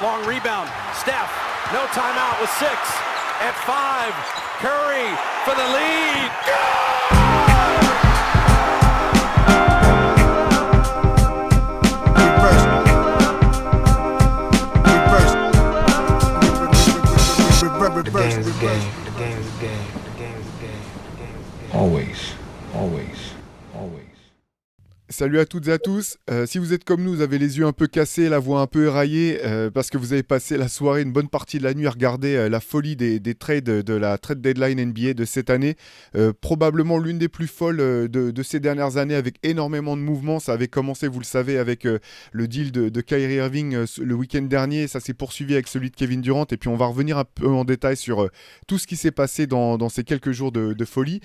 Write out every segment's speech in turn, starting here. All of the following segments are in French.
long rebound. Steph, no timeout with 6. At 5, Curry for the lead. The game's a game. The game's a game. The game's a game. The game's a game. Always. Salut à toutes et à tous. Si vous êtes comme nous, vous avez les yeux un peu cassés, la voix un peu éraillée, parce que vous avez passé la soirée, une bonne partie de la nuit à regarder la folie des trades de la trade deadline NBA de cette année. Probablement l'une des plus folles de ces dernières années, avec énormément de mouvements. Ça avait commencé, vous le savez, avec le deal de Kyrie Irving le week-end dernier. Ça s'est poursuivi avec celui de Kevin Durant. Et puis on va revenir un peu en détail sur tout ce qui s'est passé dans ces quelques jours de folie.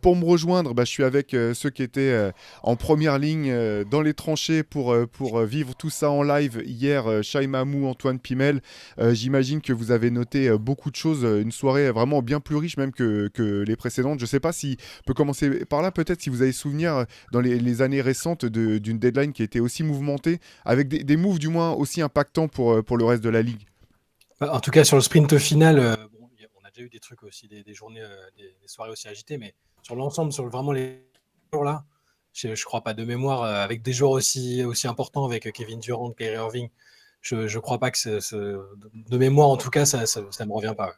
Pour me rejoindre, je suis avec ceux qui étaient en première ligne dans les tranchées pour vivre tout ça en live hier. Shai Mamou, Antoine Pimel, j'imagine que vous avez noté beaucoup de choses, une soirée vraiment bien plus riche même que les précédentes. Je ne sais pas si on peut commencer par là, peut-être si vous avez souvenir dans les années récentes d'une deadline qui a été aussi mouvementée, avec des moves du moins aussi impactants pour le reste de la ligue. En tout cas sur le sprint final, on a déjà eu des trucs aussi, des journées, des soirées aussi agitées, mais sur l'ensemble, sur vraiment les jours là, je crois pas de mémoire, avec des joueurs aussi importants avec Kevin Durant, Kyrie Irving, je crois pas que de mémoire en tout cas, ça me revient pas. Ouais.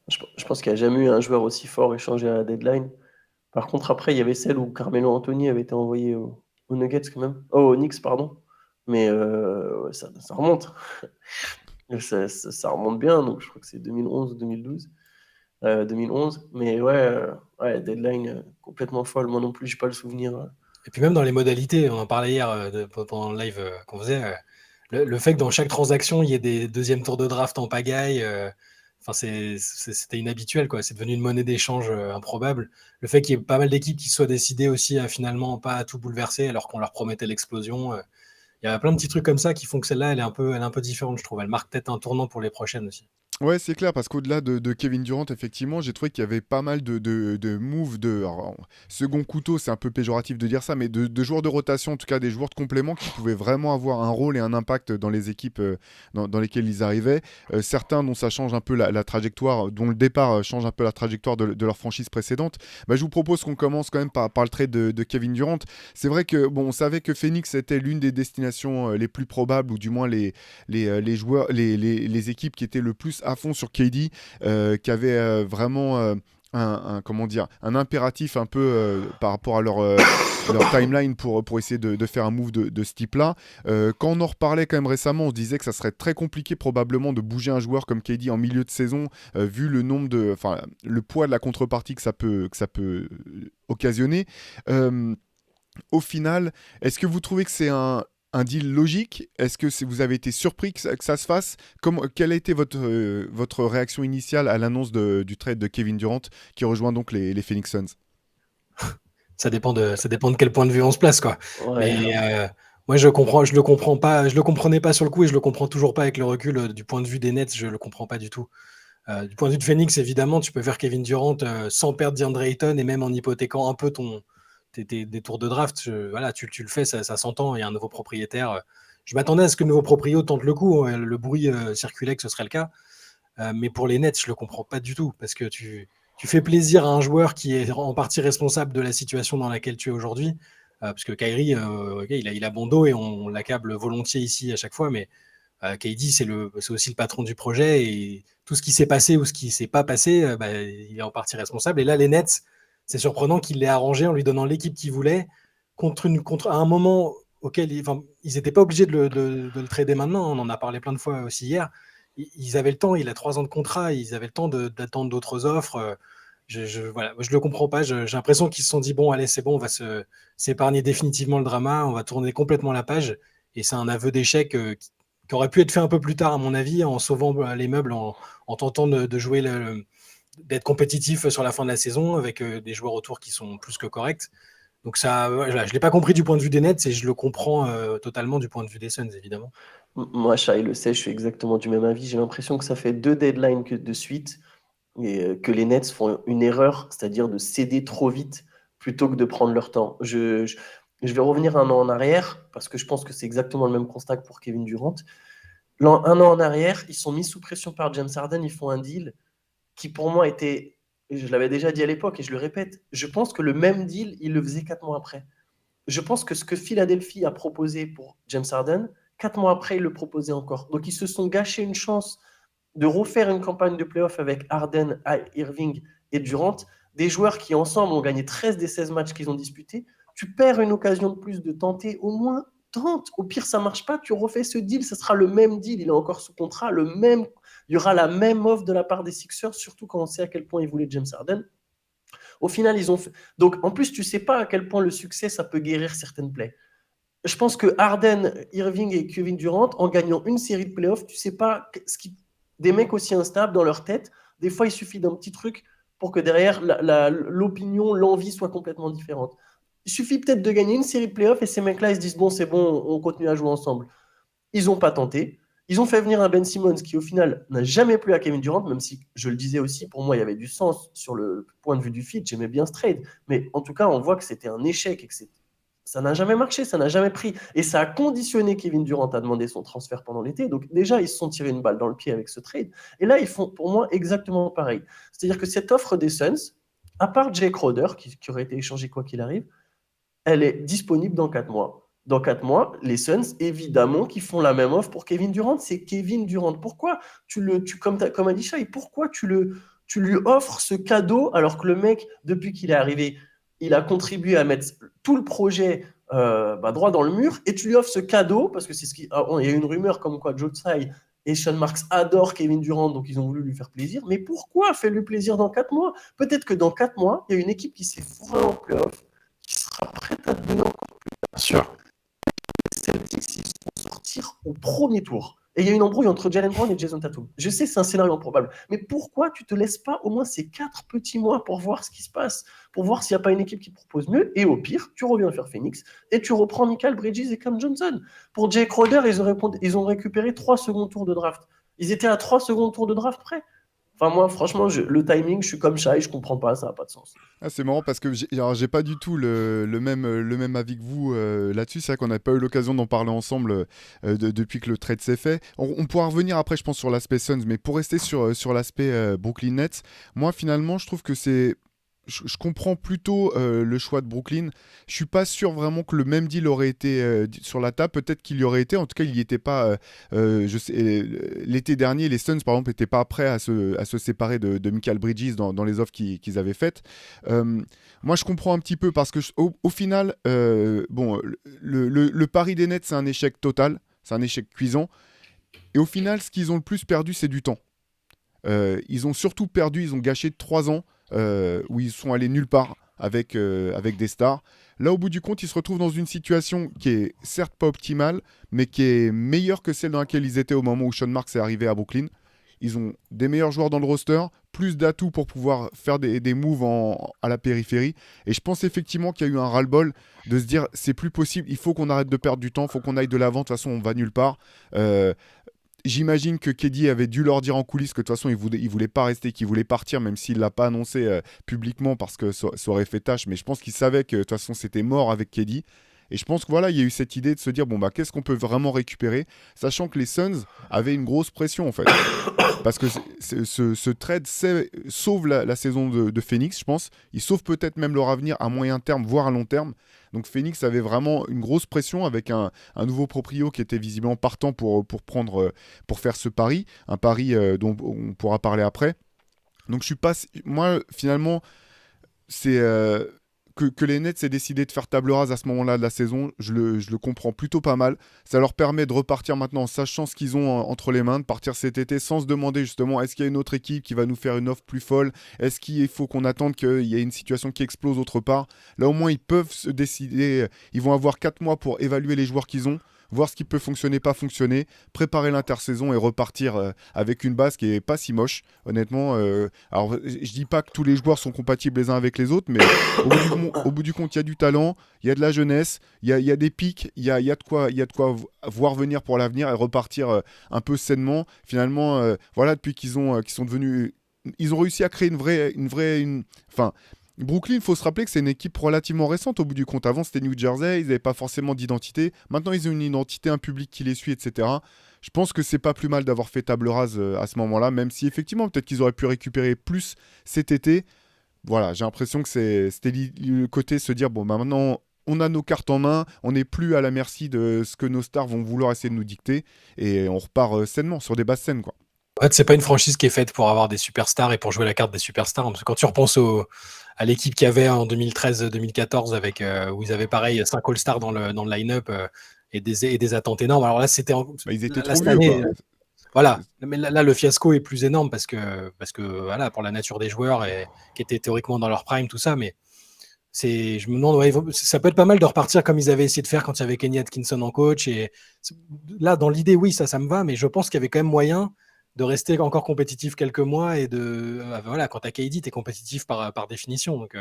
Je pense qu'il n'y a jamais eu un joueur aussi fort échangé à la deadline. Par contre, après, il y avait celle où Carmelo Anthony avait été envoyé aux Nuggets quand même. Oh, aux Knicks, pardon. Mais ça remonte. ça remonte bien, donc je crois que c'est 2011 ou 2012. 2011. Mais ouais, deadline complètement folle. Moi non plus, j'ai pas le souvenir. Et puis même dans les modalités, on en parlait hier pendant le live qu'on faisait, le fait que dans chaque transaction, il y ait des deuxièmes tours de draft en pagaille, c'était inhabituel, quoi. C'est devenu une monnaie d'échange improbable. Le fait qu'il y ait pas mal d'équipes qui soient décidées aussi à finalement pas à tout bouleverser alors qu'on leur promettait l'explosion. Il y a plein de petits trucs comme ça qui font que celle-là, elle est un peu différente, je trouve. Elle marque peut-être un tournant pour les prochaines aussi. Ouais, c'est clair, parce qu'au-delà de Kevin Durant, effectivement, j'ai trouvé qu'il y avait pas mal de moves alors, second couteau, c'est un peu péjoratif de dire ça, mais de joueurs de rotation, en tout cas des joueurs de complément qui pouvaient vraiment avoir un rôle et un impact dans les équipes dans lesquelles ils arrivaient. Certains dont ça change un peu la trajectoire, dont le départ change un peu la trajectoire de leur franchise précédente. Je vous propose qu'on commence quand même par le trade de Kevin Durant. C'est vrai que on savait que Phoenix était l'une des destinations les plus probables, ou du moins les joueurs, les équipes qui étaient le plus à fond sur KD, qui avait vraiment un impératif un peu par rapport à leur timeline pour essayer de faire un move de ce type-là. Quand on en reparlait quand même récemment, on se disait que ça serait très compliqué probablement de bouger un joueur comme KD en milieu de saison, vu le le poids de la contrepartie que ça peut occasionner. Au final, est-ce que vous trouvez que c'est un deal logique? Est-ce que vous avez été surpris que ça se fasse? Quelle a été votre réaction initiale à l'annonce du trade de Kevin Durant qui rejoint donc les Phoenix Suns? Ça dépend de quel point de vue on se place, quoi. Ouais. Mais moi, je le comprends pas. Je le comprenais pas sur le coup et je le comprends toujours pas avec le recul. Du point de vue des Nets, je le comprends pas du tout. Du point de vue de Phoenix, évidemment, tu peux faire Kevin Durant sans perdre DeAndre Ayton et même en hypothéquant un peu des tours de draft. Voilà, tu le fais, ça s'entend. Il y a un nouveau propriétaire. Je m'attendais à ce que le nouveau proprio tente le coup. Le bruit circulait que ce serait le cas. Mais pour les Nets, je le comprends pas du tout parce que tu fais plaisir à un joueur qui est en partie responsable de la situation dans laquelle tu es aujourd'hui. Parce que Kyrie, il a bon dos et on l'accable volontiers ici à chaque fois, mais KD, c'est aussi le patron du projet et tout ce qui s'est passé ou ce qui s'est pas passé, il est en partie responsable. Et là, les Nets, c'est surprenant qu'il l'ait arrangé en lui donnant l'équipe qu'il voulait contre à un moment auquel ils n'étaient pas obligés de le trader maintenant. On en a parlé plein de fois aussi hier. Ils avaient le temps, il a 3 ans de contrat, ils avaient le temps d'attendre d'autres offres. Voilà, je le comprends pas. J'ai l'impression qu'ils se sont dit bon, allez, c'est bon, on va s'épargner définitivement le drama, on va tourner complètement la page. Et c'est un aveu d'échec qui aurait pu être fait un peu plus tard, à mon avis, en sauvant les meubles, en tentant de jouer d'être compétitif sur la fin de la saison avec des joueurs autour qui sont plus que corrects. Donc ça, voilà, je l'ai pas compris du point de vue des Nets et je le comprends totalement du point de vue des Suns, évidemment. Moi, Shai le sait, je suis exactement du même avis. J'ai l'impression que ça fait 2 deadlines de suite et que les Nets font une erreur, c'est-à-dire de céder trop vite plutôt que de prendre leur temps. Je vais revenir un an en arrière parce que je pense que c'est exactement le même constat que pour Kevin Durant. Un an en arrière, ils sont mis sous pression par James Harden, ils font un deal qui pour moi était, et je l'avais déjà dit à l'époque et je le répète, je pense que le même deal, il le faisait 4 mois après. Je pense que ce que Philadelphie a proposé pour James Harden, 4 mois après, ils le proposaient encore. Donc ils se sont gâchés une chance de refaire une campagne de playoff avec Harden, Irving et Durant, des joueurs qui ensemble ont gagné 13 des 16 matchs qu'ils ont disputés. Tu perds une occasion de plus de tenter, au moins tente. Au pire, ça marche pas, tu refais ce deal, ce sera le même deal, il est encore sous contrat, il y aura la même offre de la part des Sixers, surtout quand on sait à quel point ils voulaient James Harden. Au final, ils ont fait. Donc, en plus, tu sais pas à quel point le succès, ça peut guérir certaines plaies. Je pense que Harden, Irving et Kevin Durant, en gagnant une série de playoffs, tu sais pas ce qui. Des mecs aussi instables dans leur tête, des fois, il suffit d'un petit truc pour que derrière, l'opinion, l'envie soit complètement différente. Il suffit peut-être de gagner une série de playoffs et ces mecs-là, ils se disent bon, c'est bon, on continue à jouer ensemble. Ils n'ont pas tenté. Ils ont fait venir un Ben Simmons qui, au final, n'a jamais plu à Kevin Durant, même si, je le disais aussi, pour moi, il y avait du sens sur le point de vue du fit. J'aimais bien ce trade. Mais en tout cas, on voit que c'était un échec et que ça n'a jamais marché, ça n'a jamais pris. Et ça a conditionné Kevin Durant à demander son transfert pendant l'été. Donc déjà, ils se sont tirés une balle dans le pied avec ce trade. Et là, ils font, pour moi, exactement pareil. C'est-à-dire que cette offre des Suns, à part Jay Crowder, qui aurait été échangé quoi qu'il arrive, elle est disponible dans 4 mois. Dans 4 mois, les Suns, évidemment, qui font la même offre pour Kevin Durant. C'est Kevin Durant. Pourquoi comme a dit Shai, pourquoi tu lui offres ce cadeau alors que le mec, depuis qu'il est arrivé, il a contribué à mettre tout le projet droit dans le mur et tu lui offres ce cadeau parce que c'est ce qui. Il y a eu une rumeur comme quoi Joe Tsai et Sean Marks adorent Kevin Durant, donc ils ont voulu lui faire plaisir. Mais pourquoi fais-lui plaisir dans 4 mois? Peut-être que dans 4 mois, il y a une équipe qui s'est fourrée en playoff, qui sera prête à te donner encore plus. Bien sûr. Les Celtics, ils vont sortir au premier tour. Et il y a une embrouille entre Jalen Brown et Jason Tatum. Je sais, c'est un scénario improbable. Mais pourquoi tu te laisses pas au moins ces 4 petits mois pour voir ce qui se passe, pour voir s'il n'y a pas une équipe qui propose mieux? Et au pire, tu reviens faire Phoenix et tu reprends Michael Bridges et Cam Johnson. Pour Jay Crowder, ils ont récupéré 3 secondes tours de draft. Ils étaient à 3 secondes tours de draft près. Enfin, moi, franchement, le timing, je suis comme Shai, je comprends pas, ça n'a pas de sens. Ah, c'est marrant parce que j'ai pas du tout le même avis que vous là-dessus. C'est vrai qu'on n'a pas eu l'occasion d'en parler ensemble depuis que le trade s'est fait. On pourra revenir après, je pense, sur l'aspect Suns, mais pour rester sur l'aspect Brooklyn Nets, moi, finalement, je trouve que c'est. Je comprends plutôt le choix de Brooklyn. Je suis pas sûr vraiment que le même deal aurait été sur la table. Peut-être qu'il y aurait été. En tout cas, il n'y était pas. Je sais, l'été dernier, les Suns, par exemple, n'étaient pas prêts à se séparer de Michael Bridges dans les offres qu'ils avaient faites. Moi, je comprends un petit peu parce que au final, le pari des Nets, c'est un échec total. C'est un échec cuisant. Et au final, ce qu'ils ont le plus perdu, c'est du temps. Ils ont surtout perdu, ils ont gâché 3 ans où ils sont allés nulle part avec des stars. Là, au bout du compte, ils se retrouvent dans une situation qui est certes pas optimale, mais qui est meilleure que celle dans laquelle ils étaient au moment où Sean Marks est arrivé à Brooklyn. Ils ont des meilleurs joueurs dans le roster, plus d'atouts pour pouvoir faire des moves à la périphérie. Et je pense effectivement qu'il y a eu un ras-le-bol de se dire c'est plus possible, il faut qu'on arrête de perdre du temps, il faut qu'on aille de l'avant, de toute façon on va nulle part. J'imagine que KD avait dû leur dire en coulisses que de toute façon il voulait pas rester, qu'il voulait partir, même s'il l'a pas annoncé publiquement parce que ça aurait fait tâche. Mais je pense qu'il savait que de toute façon c'était mort avec KD. Et je pense que voilà, il y a eu cette idée de se dire bon bah qu'est-ce qu'on peut vraiment récupérer, sachant que les Suns avaient une grosse pression en fait, parce que ce trade sauve la saison de Phoenix, je pense. Il sauve peut-être même leur avenir à moyen terme, voire à long terme. Donc Phoenix avait vraiment une grosse pression avec un nouveau proprio qui était visiblement partant pour faire ce pari, un pari dont on pourra parler après. Donc je suis pas, moi finalement c'est que les Nets aient décidé de faire table rase à ce moment-là de la saison, je le comprends plutôt pas mal. Ça leur permet de repartir maintenant en sachant ce qu'ils ont entre les mains, de partir cet été sans se demander justement est-ce qu'il y a une autre équipe qui va nous faire une offre plus folle, est-ce qu'il faut qu'on attende qu'il y ait une situation qui explose autre part. Là au moins ils peuvent se décider, ils vont avoir 4 mois pour évaluer les joueurs qu'ils ont, voir ce qui peut fonctionner, pas fonctionner, préparer l'intersaison et repartir avec une base qui est pas si moche, honnêtement. Alors, je dis pas que tous les joueurs sont compatibles les uns avec les autres, mais au bout du compte, il y a du talent, il y a de la jeunesse, il y a des pics, il y a de quoi voir venir pour l'avenir et repartir un peu sainement. Finalement, voilà, depuis qu'ils sont devenus... Ils ont réussi à créer enfin, Brooklyn, il faut se rappeler que c'est une équipe relativement récente au bout du compte. Avant, c'était New Jersey, ils n'avaient pas forcément d'identité. Maintenant, ils ont une identité, un public qui les suit, etc. Je pense que c'est pas plus mal d'avoir fait table rase à ce moment-là, même si effectivement, peut-être qu'ils auraient pu récupérer plus cet été. Voilà, j'ai l'impression que c'était le côté se dire, bon, bah maintenant, on a nos cartes en main, on n'est plus à la merci de ce que nos stars vont vouloir essayer de nous dicter, et on repart sainement, sur des basses scènes, quoi. En fait, c'est pas une franchise qui est faite pour avoir des superstars et pour jouer la carte des superstars, hein, parce que quand tu repenses à l'équipe qu'il y avait en 2013-2014 avec où ils avaient pareil 5 All-Stars dans le line-up et des attentes énormes. Alors là, c'était Bah, ils étaient là, trop cette vieux, année, quoi. voilà. Mais là, le fiasco est plus énorme parce que voilà, pour la nature des joueurs et qui étaient théoriquement dans leur prime, tout ça, mais je me demande, ouais, ça peut être pas mal de repartir comme ils avaient essayé de faire quand il y avait Kenny Atkinson en coach. Et là, dans l'idée, oui, ça me va, mais je pense qu'il y avait quand même moyen de rester encore compétitif quelques mois et voilà, quand t'as KD, t'es compétitif par définition. Donc,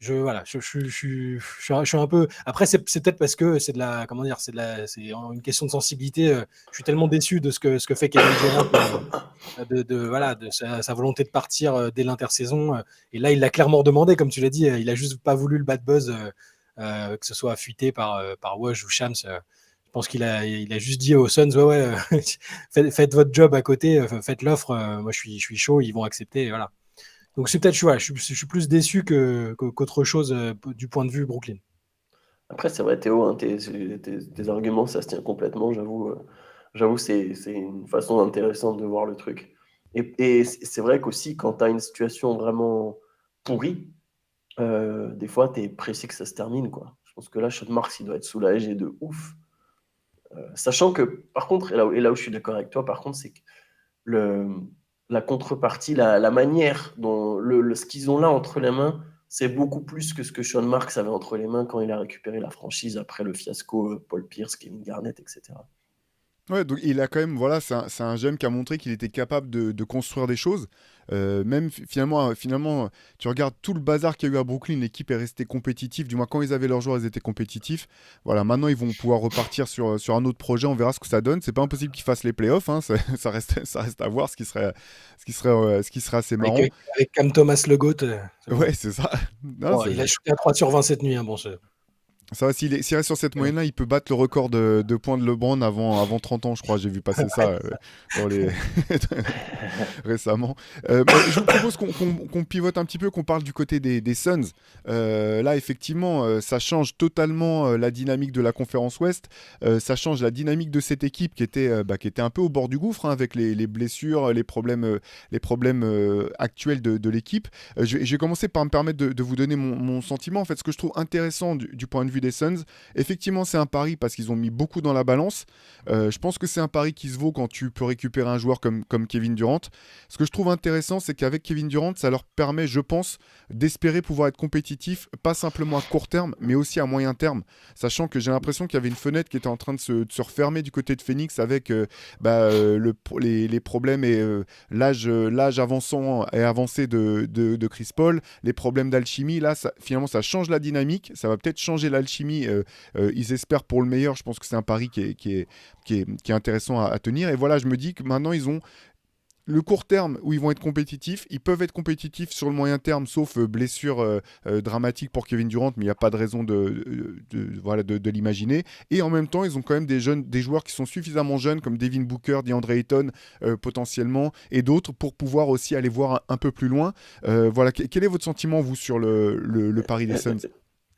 voilà, je suis un peu. Après, c'est peut-être parce que c'est de la, comment dire, c'est une question de sensibilité. Je suis tellement déçu de ce que fait Kevin Durant, voilà, de sa volonté de partir dès l'intersaison. Et là, il l'a clairement demandé, comme tu l'as dit. Il a juste pas voulu le bad buzz, que ce soit fuité par Woj ou Shams. Je pense il a juste dit aux Suns, ouais, faites votre job à côté, faites l'offre. Moi, je suis chaud, ils vont accepter. Et voilà. Donc c'est peut-être, je suis plus déçu qu'autre chose du point de vue Brooklyn. Après, c'est vrai, Théo, hein, tes arguments, ça se tient complètement, j'avoue. J'avoue, c'est une façon intéressante de voir le truc. Et c'est vrai qu'aussi, quand tu as une situation vraiment pourrie, des fois, tu es pressé que ça se termine, quoi. Je pense que là, Sean Marks, il doit être soulagé de ouf. Sachant que, par contre, et là où je suis d'accord avec toi, par contre, c'est que la contrepartie, la manière dont ce qu'ils ont là entre les mains, c'est beaucoup plus que ce que Sean Marks avait entre les mains quand il a récupéré la franchise après le fiasco Paul Pierce, Kevin Garnett, etc. Ouais, donc il a quand même, voilà, c'est un jeune qui a montré qu'il était capable de construire des choses. Même finalement, tu regardes tout le bazar qu'il y a eu à Brooklyn, l'équipe est restée compétitive. Du moins, quand ils avaient leurs joueurs, ils étaient compétitifs. Voilà, maintenant ils vont pouvoir repartir sur un autre projet. On verra ce que ça donne. C'est pas impossible qu'ils fassent les playoffs. Hein, ça reste à voir, ce qui serait assez marrant. Avec Cam Thomas le GOAT. C'est bon. Ouais, c'est ça. Non, Bon, il a shooté à 3 sur 20 cette nuit. Hein, bon, ça va, s'il reste sur cette moyenne-là, il peut battre le record de points de LeBron avant 30 ans, je crois. J'ai vu passer ça dans les... récemment. Je vous propose qu'on pivote un petit peu, qu'on parle du côté des Suns. Là, effectivement, ça change totalement la dynamique de la conférence Ouest. Ça change la dynamique de cette équipe qui était un peu au bord du gouffre, hein, avec les blessures, les problèmes actuels de l'équipe. Je vais commencer par me permettre de vous donner mon sentiment. En fait, ce que je trouve intéressant du point de vue des Suns, effectivement, c'est un pari parce qu'ils ont mis beaucoup dans la balance. Je pense que c'est un pari qui se vaut quand tu peux récupérer un joueur comme Kevin Durant. Ce que je trouve intéressant, c'est qu'avec Kevin Durant, ça leur permet, je pense, d'espérer pouvoir être compétitif, pas simplement à court terme, mais aussi à moyen terme. Sachant que j'ai l'impression qu'il y avait une fenêtre qui était en train de se refermer du côté de Phoenix avec les problèmes et l'âge avançant et avancé de Chris Paul, les problèmes d'alchimie. Là, finalement, ça change la dynamique. Ça va peut-être changer l'alchimie. Ils espèrent pour le meilleur. Je pense que c'est un pari qui est intéressant à tenir. Et voilà, je me dis que maintenant, ils ont le court terme où ils vont être compétitifs. Ils peuvent être compétitifs sur le moyen terme, sauf blessure dramatique pour Kevin Durant, mais il n'y a pas de raison de l'imaginer. Et en même temps, ils ont quand même des joueurs qui sont suffisamment jeunes, comme Devin Booker, DeAndre Ayton, potentiellement, et d'autres, pour pouvoir aussi aller voir un peu plus loin. Voilà, quel est votre sentiment, vous, sur le pari des Suns ?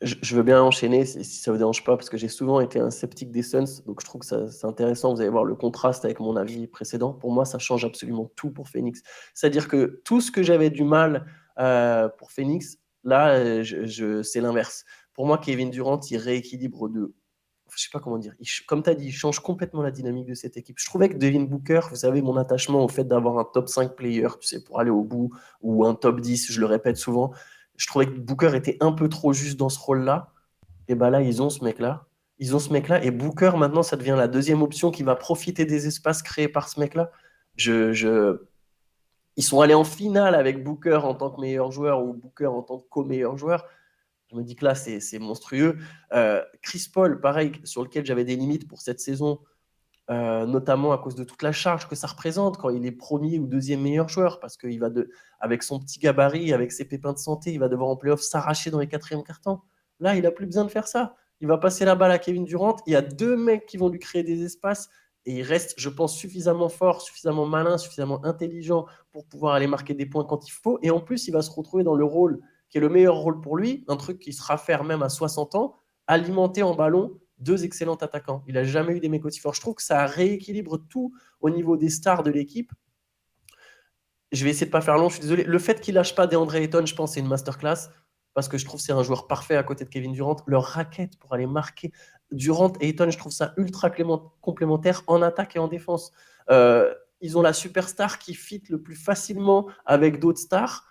Je veux bien enchaîner si ça ne vous dérange pas, parce que j'ai souvent été un sceptique des Suns, donc je trouve que c'est intéressant. Vous allez voir le contraste avec mon avis précédent. Pour moi, ça change absolument tout pour Phoenix. C'est-à-dire que tout ce que j'avais du mal pour Phoenix, là, c'est l'inverse. Pour moi, Kevin Durant, il rééquilibre je ne sais pas comment dire. Comme tu as dit, il change complètement la dynamique de cette équipe. Je trouvais que Devin Booker, vous savez, mon attachement au fait d'avoir un top 5 player, tu sais, pour aller au bout, ou un top 10, je le répète souvent. Je trouvais que Booker était un peu trop juste dans ce rôle-là. Et bien là, ils ont ce mec-là. Et Booker, maintenant, ça devient la deuxième option qui va profiter des espaces créés par ce mec-là. Ils sont allés en finale avec Booker en tant que meilleur joueur ou Booker en tant que co-meilleur joueur. Je me dis que là, c'est monstrueux. Chris Paul, pareil, sur lequel j'avais des limites pour cette saison, notamment à cause de toute la charge que ça représente quand il est premier ou deuxième meilleur joueur, parce qu'il va avec son petit gabarit, avec ses pépins de santé, il va devoir en playoff s'arracher dans les quatrièmes quart-temps. Là, il n'a plus besoin de faire ça. Il va passer la balle à Kevin Durant. Il y a deux mecs qui vont lui créer des espaces. Et il reste, je pense, suffisamment fort, suffisamment malin, suffisamment intelligent pour pouvoir aller marquer des points quand il faut. Et en plus, il va se retrouver dans le rôle qui est le meilleur rôle pour lui, un truc qui sera faire même à 60 ans, alimenter en ballon 2 excellents attaquants. Il n'a jamais eu des mecs aussi forts. Je trouve que ça rééquilibre tout au niveau des stars de l'équipe. Je vais essayer de ne pas faire long, je suis désolé. Le fait qu'il lâche pas DeAndre Ayton, je pense, c'est une masterclass. Parce que je trouve que c'est un joueur parfait à côté de Kevin Durant. Leur raquette pour aller marquer Durant et Ayton, je trouve ça ultra complémentaire en attaque et en défense. Ils ont la superstar qui fit le plus facilement avec d'autres stars.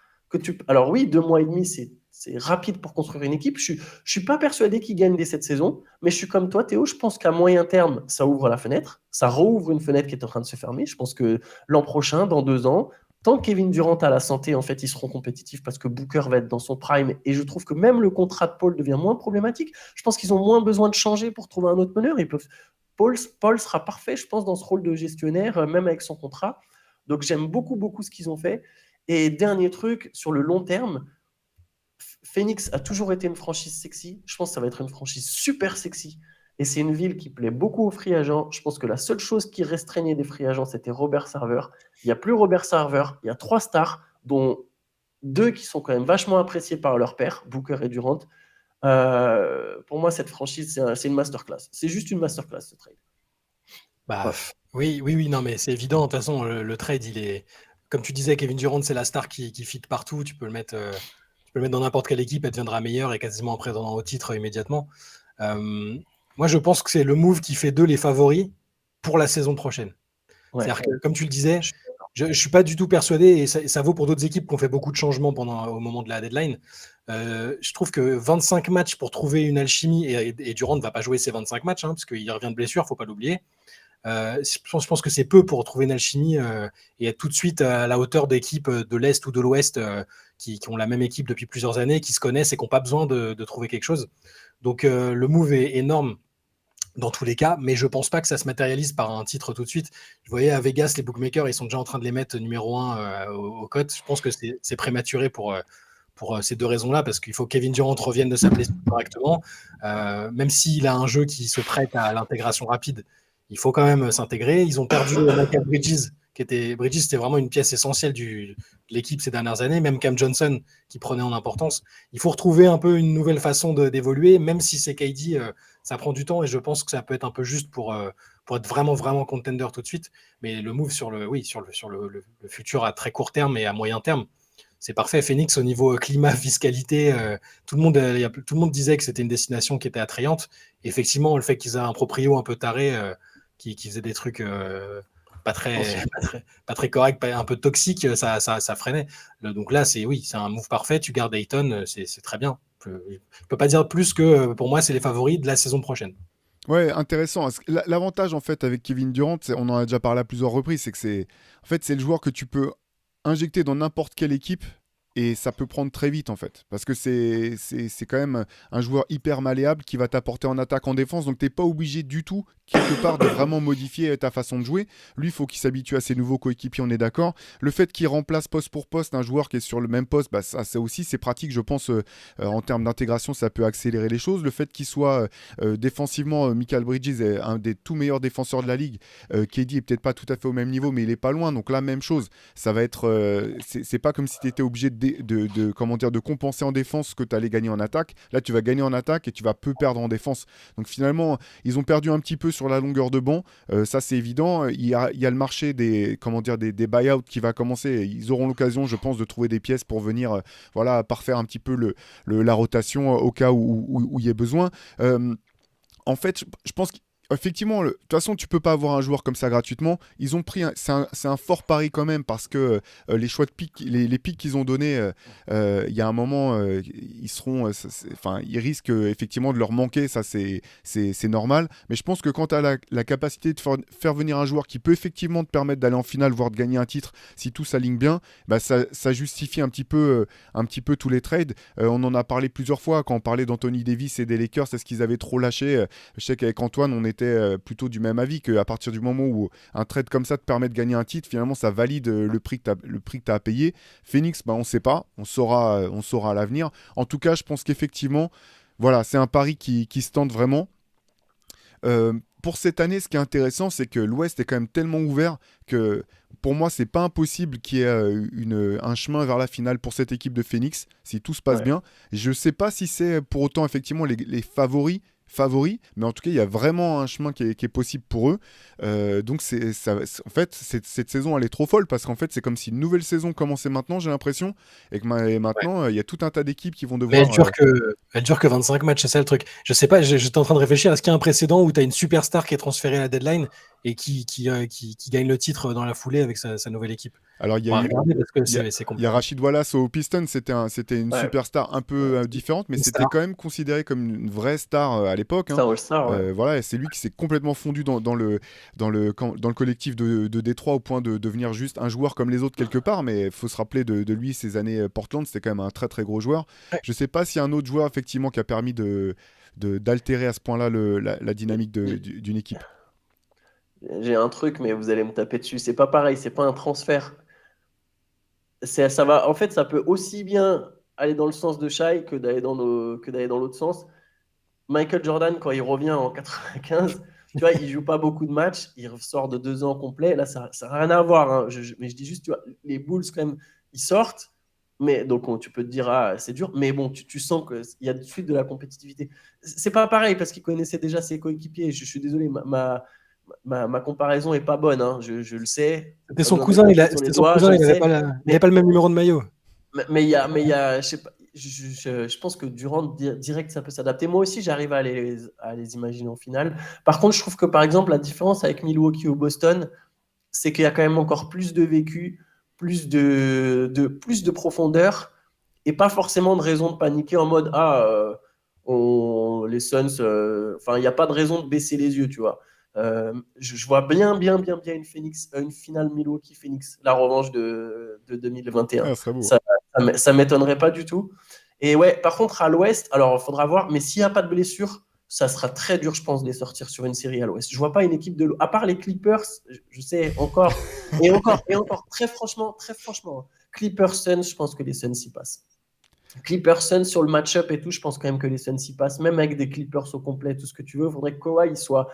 Alors oui, 2 mois et demi, c'est rapide pour construire une équipe. Je suis pas persuadé qu'ils gagnent dès cette saison, mais je suis comme toi, Théo. Je pense qu'à moyen terme, ça ouvre la fenêtre. Ça rouvre une fenêtre qui est en train de se fermer. Je pense que l'an prochain, dans 2 ans, tant que Kevin Durant a la santé, en fait, ils seront compétitifs parce que Booker va être dans son prime. Et je trouve que même le contrat de Paul devient moins problématique. Je pense qu'ils ont moins besoin de changer pour trouver un autre meneur. Paul sera parfait, je pense, dans ce rôle de gestionnaire, même avec son contrat. Donc, j'aime beaucoup, beaucoup ce qu'ils ont fait. Et dernier truc, sur le long terme, Phoenix a toujours été une franchise sexy. Je pense que ça va être une franchise super sexy. Et c'est une ville qui plaît beaucoup aux free agents. Je pense que la seule chose qui restreignait des free agents, c'était Robert Sarver. Il n'y a plus Robert Sarver. Il y a 3 stars, dont 2 qui sont quand même vachement appréciés par leur père, Booker et Durant. Pour moi, cette franchise, c'est une masterclass. C'est juste une masterclass, ce trade. Bah, oui, non, mais c'est évident. De toute façon, le trade, il est. Comme tu disais, Kevin Durant, c'est la star qui fit partout. Tu peux le mettre dans n'importe quelle équipe, elle deviendra meilleure et quasiment un prétendant au titre immédiatement. Moi, je pense que c'est le move qui fait d'eux les favoris pour la saison prochaine. Ouais. C'est-à-dire que, comme tu le disais, je ne suis pas du tout persuadé, et ça vaut pour d'autres équipes qui ont fait beaucoup de changements au moment de la deadline. Je trouve que 25 matchs pour trouver une alchimie, et Durant ne va pas jouer ces 25 matchs, parce qu'il revient de blessure, il ne faut pas l'oublier. Je pense que c'est peu pour trouver une alchimie et être tout de suite à la hauteur d'équipes de l'Est ou de l'Ouest qui ont la même équipe depuis plusieurs années, qui se connaissent et qui n'ont pas besoin de trouver quelque chose. Donc le move est énorme dans tous les cas, mais je pense pas que ça se matérialise par un titre tout de suite. Je voyais à Vegas, les bookmakers, ils sont déjà en train de les mettre numéro 1 au cote. Je pense que c'est prématuré pour ces 2 raisons-là, parce qu'il faut que Kevin Durant revienne de sa blessure correctement. Même s'il a un jeu qui se prête à l'intégration rapide, il faut quand même s'intégrer. Ils ont perdu Michael Bridges, Bridges, c'était vraiment une pièce essentielle de l'équipe ces dernières années, même Cam Johnson qui prenait en importance. Il faut retrouver un peu une nouvelle façon d'évoluer, même si c'est KD, ça prend du temps, et je pense que ça peut être un peu juste pour être vraiment, vraiment contender tout de suite. Mais le move sur le futur à très court terme et à moyen terme, c'est parfait. Phoenix, au niveau climat, fiscalité, tout le monde disait que c'était une destination qui était attrayante. Effectivement, le fait qu'ils aient un proprio un peu taré qui faisait des trucs pas très corrects, un peu toxiques, ça freinait. Donc là, c'est un move parfait. Tu gardes Ayton, c'est très bien. Je ne peux pas dire plus que pour moi, c'est les favoris de la saison prochaine. Ouais, intéressant. L'avantage en fait avec Kevin Durant, on en a déjà parlé à plusieurs reprises, c'est que c'est le joueur que tu peux injecter dans n'importe quelle équipe et ça peut prendre très vite en fait. Parce que c'est quand même un joueur hyper malléable qui va t'apporter en attaque, en défense, donc t'es pas obligé du tout quelque part de vraiment modifier ta façon de jouer. Lui, il faut qu'il s'habitue à ses nouveaux coéquipiers, on est d'accord. Le fait qu'il remplace poste pour poste un joueur qui est sur le même poste, bah, ça aussi c'est pratique, je pense, en termes d'intégration, ça peut accélérer les choses. Le fait qu'il soit défensivement, Michael Bridges est un des tout meilleurs défenseurs de la ligue. KD est peut-être pas tout à fait au même niveau, mais il est pas loin, donc la même chose. Ça va être, c'est pas comme si tu étais obligé de compenser en défense ce que tu allais gagner en attaque. Là, tu vas gagner en attaque et tu vas peu perdre en défense. Donc finalement, ils ont perdu un petit peu sur la longueur de banc. Ça, c'est évident. Il y a le marché des buyouts qui va commencer. Ils auront l'occasion, je pense, de trouver des pièces pour venir parfaire un petit peu la rotation au cas où il y ait besoin. En fait, je pense qu'effectivement, de toute façon, tu peux pas avoir un joueur comme ça gratuitement. Ils ont pris, c'est un fort pari quand même parce que les choix de pics, les pics qu'ils ont donnés, il y a un moment, ils risquent effectivement de leur manquer. Ça, c'est normal. Mais je pense que quand tu as la capacité de faire venir un joueur qui peut effectivement te permettre d'aller en finale, voire de gagner un titre, si tout s'aligne bien, bah ça justifie un petit peu tous les trades. On en a parlé plusieurs fois quand on parlait d'Anthony Davis et des Lakers. Est-ce qu'ils avaient trop lâché? Je sais qu'avec Antoine, on était plutôt du même avis qu'à partir du moment où un trade comme ça te permet de gagner un titre, finalement ça valide le prix que tu as à payer. Phoenix, on ne sait pas, on saura à l'avenir. En tout cas, je pense qu'effectivement, voilà, c'est un pari qui se tente vraiment. pour cette année, ce qui est intéressant, c'est que l'Ouest est quand même tellement ouvert que pour moi, c'est pas impossible qu'il y ait un chemin vers la finale pour cette équipe de Phoenix, si tout se passe Ouais. bien. Je sais pas si c'est pour autant effectivement les favoris, mais en tout cas, il y a vraiment un chemin qui est possible pour eux. Donc, en fait, cette saison, elle est trop folle parce qu'en fait, c'est comme si une nouvelle saison commençait maintenant, j'ai l'impression, et que maintenant, il y a tout un tas d'équipes qui vont Mais devoir. elle dure que 25 matchs, c'est ça le truc. Je sais pas, j'étais en train de réfléchir, est-ce qu'il y a un précédent où tu as une superstar qui est transférée à la deadline et qui gagne le titre dans la foulée avec sa nouvelle équipe? Alors, il y On a va eu. regarder parce que Il y a, c'est il y a compliqué. Rachid Wallace au Pistons, c'était une Ouais. superstar un peu différente, mais Une c'était star. quand même considéré comme une vraie star à l'époque. C'est un All-Star, ouais. Voilà, et c'est lui qui s'est complètement fondu dans le collectif de Détroit au point de devenir juste un joueur comme les autres quelque part, mais il faut se rappeler de lui, ces années Portland, c'était quand même un très très gros joueur. Ouais. Je sais pas s'il y a un autre joueur effectivement qui a permis d'altérer à ce point-là la dynamique d'une équipe. J'ai un truc, mais vous allez me taper dessus. C'est pas pareil, c'est pas un transfert. Ça va, en fait, ça peut aussi bien aller dans le sens de Shai que d'aller dans l'autre sens. Michael Jordan, quand il revient en 95, tu vois, il joue pas beaucoup de matchs, il sort de 2 ans complet. Là, ça n'a rien à voir, hein. Mais je dis juste, tu vois, les Bulls, quand même, ils sortent. Mais donc, tu peux te dire, ah, c'est dur. Mais bon, tu sens qu'il y a de suite de la compétitivité. C'est pas pareil parce qu'il connaissait déjà ses coéquipiers. Je suis désolé, ma comparaison est pas bonne, hein. Je le sais. C'était Pas son besoin de cousin, compter sur les doigts, je le il avait sais. pas il avait pas le même numéro de maillot. Mais je sais pas, je pense que Durant direct ça peut s'adapter. Moi aussi, j'arrive à les imaginer en finale. Par contre, je trouve que par exemple, la différence avec Milwaukee ou Boston, c'est qu'il y a quand même encore plus de vécu, plus de profondeur et pas forcément de raison de paniquer en mode les Suns, enfin, il n'y a pas de raison de baisser les yeux, tu vois. Je vois bien une finale Milwaukee-Phoenix, la revanche de 2021. Ah, ça serait beau. Ça m'étonnerait pas du tout. Et ouais, par contre, à l'Ouest, alors il faudra voir, mais s'il n'y a pas de blessure, ça sera très dur, je pense, de les sortir sur une série à l'Ouest. Je vois pas une équipe à part les Clippers, je sais, encore, très franchement, Clippers Suns, je pense que les Suns y passent. Clippers Suns sur le match-up et tout, je pense quand même que les Suns y passent, même avec des Clippers au complet, tout ce que tu veux. Il faudrait que Kawhi soit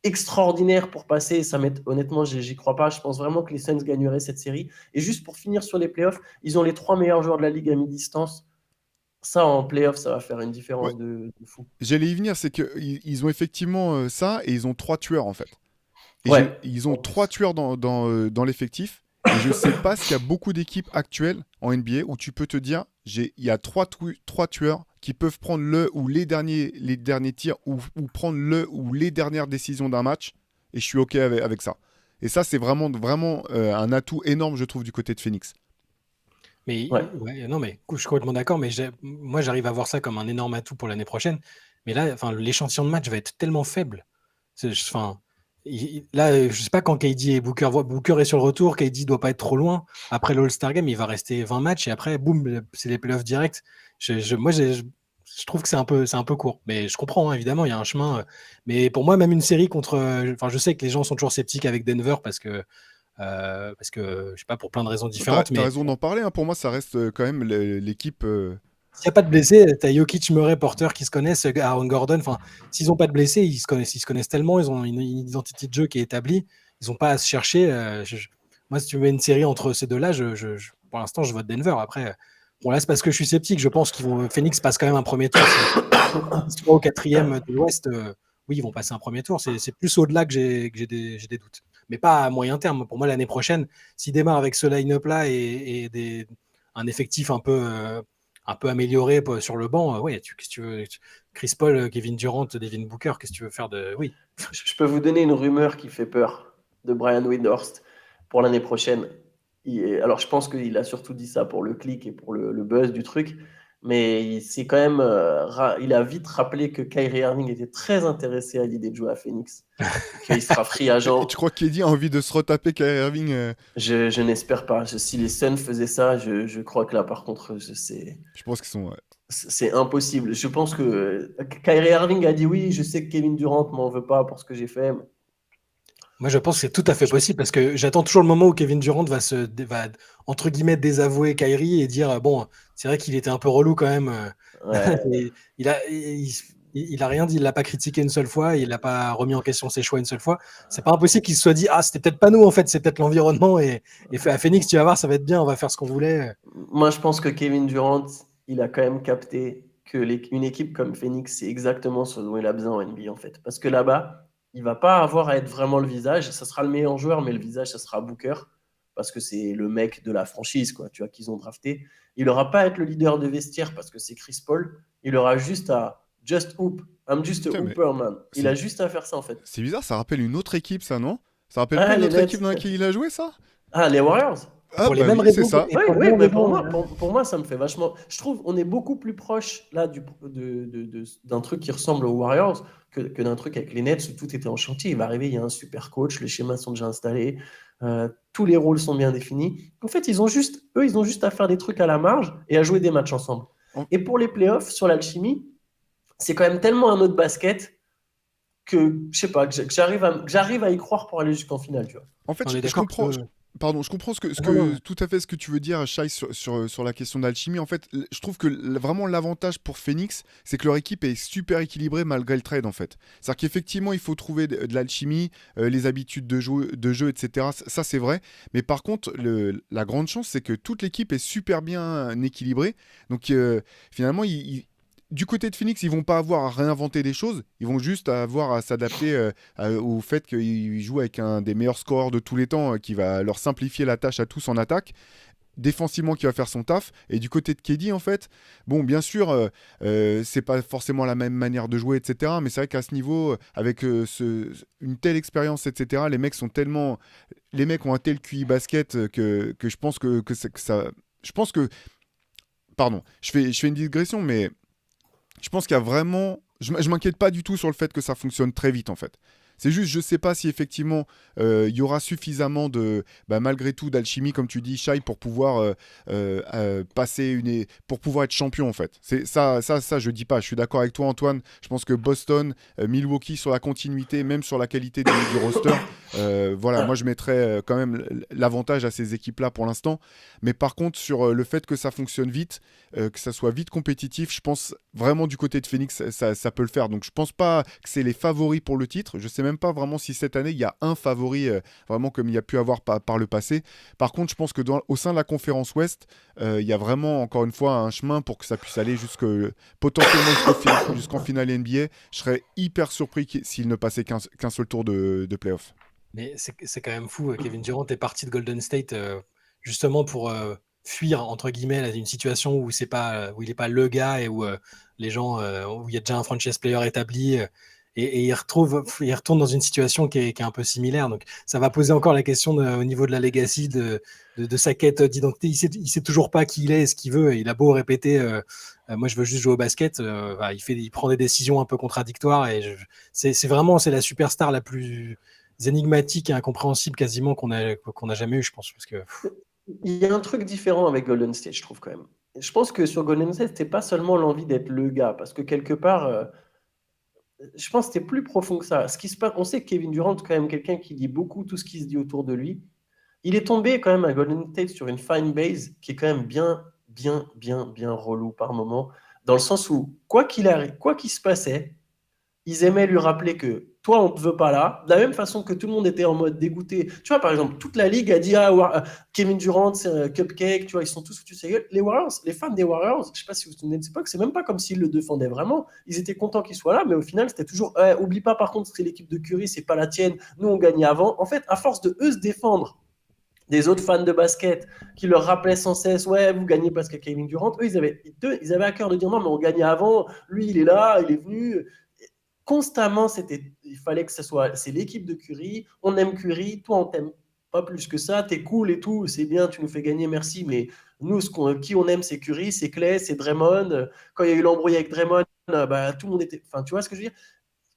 extraordinaire pour passer. Honnêtement, j'y crois pas. Je pense vraiment que les Suns gagneraient cette série. Et juste pour finir sur les playoffs, ils ont les 3 meilleurs joueurs de la ligue à mi-distance. Ça, en playoff, ça va faire une différence Ouais. de fou. J'allais y venir, c'est qu'ils ont effectivement ça et ils ont 3 tueurs en fait. Et Ouais. ils ont 3 tueurs dans l'effectif. Et je sais pas s'il y a beaucoup d'équipes actuelles en NBA où tu peux te dire, il y a 3 tueurs qui peuvent prendre le ou les derniers tirs ou prendre le ou les dernières décisions d'un match. Et je suis OK avec ça. Et ça, c'est vraiment un atout énorme, je trouve, du côté de Phoenix. Mais Ouais. ouais, non, mais je suis complètement d'accord. Mais moi, j'arrive à voir ça comme un énorme atout pour l'année prochaine. Mais là, enfin, l'échantillon de match va être tellement faible. Enfin, là, je sais pas quand KD et Booker est sur le retour. KD doit pas être trop loin. Après l'All-Star Game, il va rester 20 matchs et après, boum, c'est les playoffs directs. Moi, je trouve que c'est un peu court. Mais je comprends, hein, évidemment, il y a un chemin. Mais pour moi, même une série contre. Enfin, je sais que les gens sont toujours sceptiques avec Denver parce que je sais pas, pour plein de raisons différentes. T'as Mais raison d'en parler. Hein. Pour moi, ça reste quand même l'équipe. s'il n'y a pas de blessés, t'as Jokic, Murray, Porter qui se connaissent, Aaron Gordon. Enfin, s'ils n'ont pas de blessés, ils se connaissent tellement, ils ont une identité de jeu qui est établie. Ils n'ont pas à se chercher. Moi, si tu mets une série entre ces deux-là, pour l'instant, je vote Denver. Après, bon, là, c'est parce que je suis sceptique. Je pense Phoenix passe quand même un premier tour. S'ils sont au 4e de l'Ouest, oui, ils vont passer un premier tour. C'est plus au-delà que j'ai des doutes. Mais pas à moyen terme. Pour moi, l'année prochaine, s'ils démarrent avec ce line-up-là et un effectif un peu amélioré sur le banc, qu'est-ce que tu veux, Chris Paul, Kevin Durant, Devin Booker, qu'est-ce que tu veux faire de... Oui. Je peux vous donner une rumeur qui fait peur de Brian Windhorst pour l'année prochaine. Alors, je pense qu'il a surtout dit ça pour le clic et pour le buzz du truc, mais c'est quand même, il a vite rappelé que Kyrie Irving était très intéressé à l'idée de jouer à Phoenix, qu'il sera free agent. Et tu crois que KD a envie de se retaper Kyrie Irving Je n'espère pas. Si les Suns faisaient ça, je crois que là, par contre, Je pense qu'ils sont. c'est impossible. Je pense que Kyrie Irving a dit oui, je sais que Kevin Durant m'en veut pas pour ce que j'ai fait. Moi, je pense que c'est tout à fait possible parce que j'attends toujours le moment où Kevin Durant va entre guillemets, désavouer Kyrie et dire bon, c'est vrai qu'il était un peu relou quand même. Ouais. Il a rien dit, il l'a pas critiqué une seule fois, il n'a pas remis en question ses choix une seule fois. C'est pas impossible qu'il se soit dit ah c'était peut-être pas nous en fait, c'est peut-être l'environnement et fait à Phoenix tu vas voir ça va être bien, on va faire ce qu'on voulait. Moi, je pense que Kevin Durant, il a quand même capté que une équipe comme Phoenix, c'est exactement ce dont il a besoin en NBA, en fait. Parce que là-bas, il va pas avoir à être vraiment le visage. Ça sera le meilleur joueur, mais le visage, ça sera Booker. Parce que c'est le mec de la franchise, quoi, tu vois, qu'ils ont drafté. Il n'aura pas à être le leader de vestiaire parce que c'est Chris Paul. Il aura juste à just hoop. I'm just a Putain, mais hooper, man. Il a c'est juste à faire ça, en fait. c'est bizarre, ça rappelle une autre équipe, ça, non? Ça rappelle pas Ah, une les autre équipe Nets. dans laquelle il a joué, ça? Ah, les Warriors. Ah, Pour les bah mêmes oui, c'est raisons ça. et Oui, pour les oui, mêmes mais pour raisons. moi, pour moi, ça me fait vachement. Je trouve on est beaucoup plus proche là d'un truc qui ressemble aux Warriors que d'un truc avec les Nets où tout était en chantier. Il va arriver, il y a un super coach, les schémas sont déjà installés, tous les rôles sont bien définis. En fait, ils ont juste à faire des trucs à la marge et à jouer des matchs ensemble. En, Et pour les playoffs, sur l'alchimie, c'est quand même tellement un autre basket que je sais pas, que j'arrive à y croire pour aller jusqu'en finale, tu vois. en fait, On est je d'accord comprends. que Pardon, je comprends non, non. tout à fait ce que tu veux dire, Shai, sur la question d'alchimie. En fait, je trouve que vraiment l'avantage pour Phoenix, c'est que leur équipe est super équilibrée malgré le trade, en fait. C'est-à-dire qu'effectivement, il faut trouver de l'alchimie, les habitudes de jeu, etc. Ça, c'est vrai. Mais par contre, la grande chance, c'est que toute l'équipe est super bien équilibrée. Donc, finalement, du côté de Phoenix, ils vont pas avoir à réinventer des choses, ils vont juste avoir à s'adapter au fait qu'ils jouent avec un des meilleurs scoreurs de tous les temps qui va leur simplifier la tâche à tous en attaque. Défensivement, qui va faire son taf. Et du côté de KD, en fait, bon, bien sûr, c'est pas forcément la même manière de jouer, etc. Mais c'est vrai qu'à ce niveau, avec une telle expérience, etc., les mecs ont un tel QI basket que je pense que ça. Je pense que. Pardon, je fais une digression, mais je pense qu'il y a vraiment. Je m'inquiète pas du tout sur le fait que ça fonctionne très vite en fait. C'est juste, je sais pas si effectivement il y aura suffisamment malgré tout, d'alchimie, comme tu dis, Shai, pour pouvoir pour pouvoir être champion en fait. C'est ça, je dis pas. Je suis d'accord avec toi, Antoine. Je pense que Boston, Milwaukee, sur la continuité, même sur la qualité du roster, voilà, moi je mettrais quand même l'avantage à ces équipes-là pour l'instant. Mais par contre, sur le fait que ça fonctionne vite, que ça soit vite compétitif, je pense vraiment du côté de Phoenix, ça peut le faire. Donc je pense pas que c'est les favoris pour le titre. Je sais même pas vraiment si cette année il y a un favori vraiment comme il y a pu avoir par le passé. Par contre, je pense que au sein de la conférence Ouest, il y a vraiment encore une fois un chemin pour que ça puisse aller potentiellement jusqu'en finale NBA. Je serais hyper surpris s'il ne passait qu'un seul tour de playoff. Mais c'est quand même fou. Kevin Durant est parti de Golden State justement pour fuir entre guillemets là, une situation où c'est pas où il est pas le gars et où les gens où il y a déjà un franchise player établi et il retourne dans une situation qui est un peu similaire. Donc ça va poser encore la question au niveau de la legacy de sa quête d'identité. Il sait toujours pas qui il est et ce qu'il veut. Il a beau répéter moi je veux juste jouer au basket, il prend des décisions un peu contradictoires et c'est vraiment la superstar la plus énigmatique et incompréhensible quasiment qu'on a jamais eu, je pense. Parce que Il y a un truc différent avec Golden State, je trouve quand même. Je pense que sur Golden State, c'était pas seulement l'envie d'être le gars, parce que quelque part, je pense que c'était plus profond que ça. Ce qui se passe, on sait que Kevin Durant, quand même, quelqu'un qui dit beaucoup tout ce qui se dit autour de lui. Il est tombé quand même à Golden State sur une fan base qui est quand même bien, bien, bien, bien relou par moment, dans le sens où quoi qu'il se passait, ils aimaient lui rappeler que toi, on ne te veut pas là. De la même façon que tout le monde était en mode dégoûté. Tu vois, par exemple, toute la ligue a dit Kevin Durant, c'est un cupcake. Tu vois, ils sont tous foutus de sa gueule. Les Warriors, les fans des Warriors, je ne sais pas si vous vous souvenez de cette époque, c'est même pas comme s'ils le défendaient vraiment. Ils étaient contents qu'il soit là, mais au final, c'était toujours oublie pas, par contre, c'est l'équipe de Curry, c'est pas la tienne. Nous, on gagnait avant. En fait, à force de eux se défendre des autres fans de basket qui leur rappelaient sans cesse ouais vous gagnez parce que Kevin Durant, eux ils avaient à cœur de dire non mais on gagnait avant, lui il est là, il est venu constamment, il fallait que c'est l'équipe de Curry, on aime Curry, toi on t'aime pas plus que ça, t'es cool et tout, c'est bien, tu nous fais gagner, merci, mais nous, qui on aime, c'est Curry, c'est Clay, c'est Draymond. Quand il y a eu l'embrouille avec Draymond, tout le monde était... Enfin, tu vois ce que je veux dire?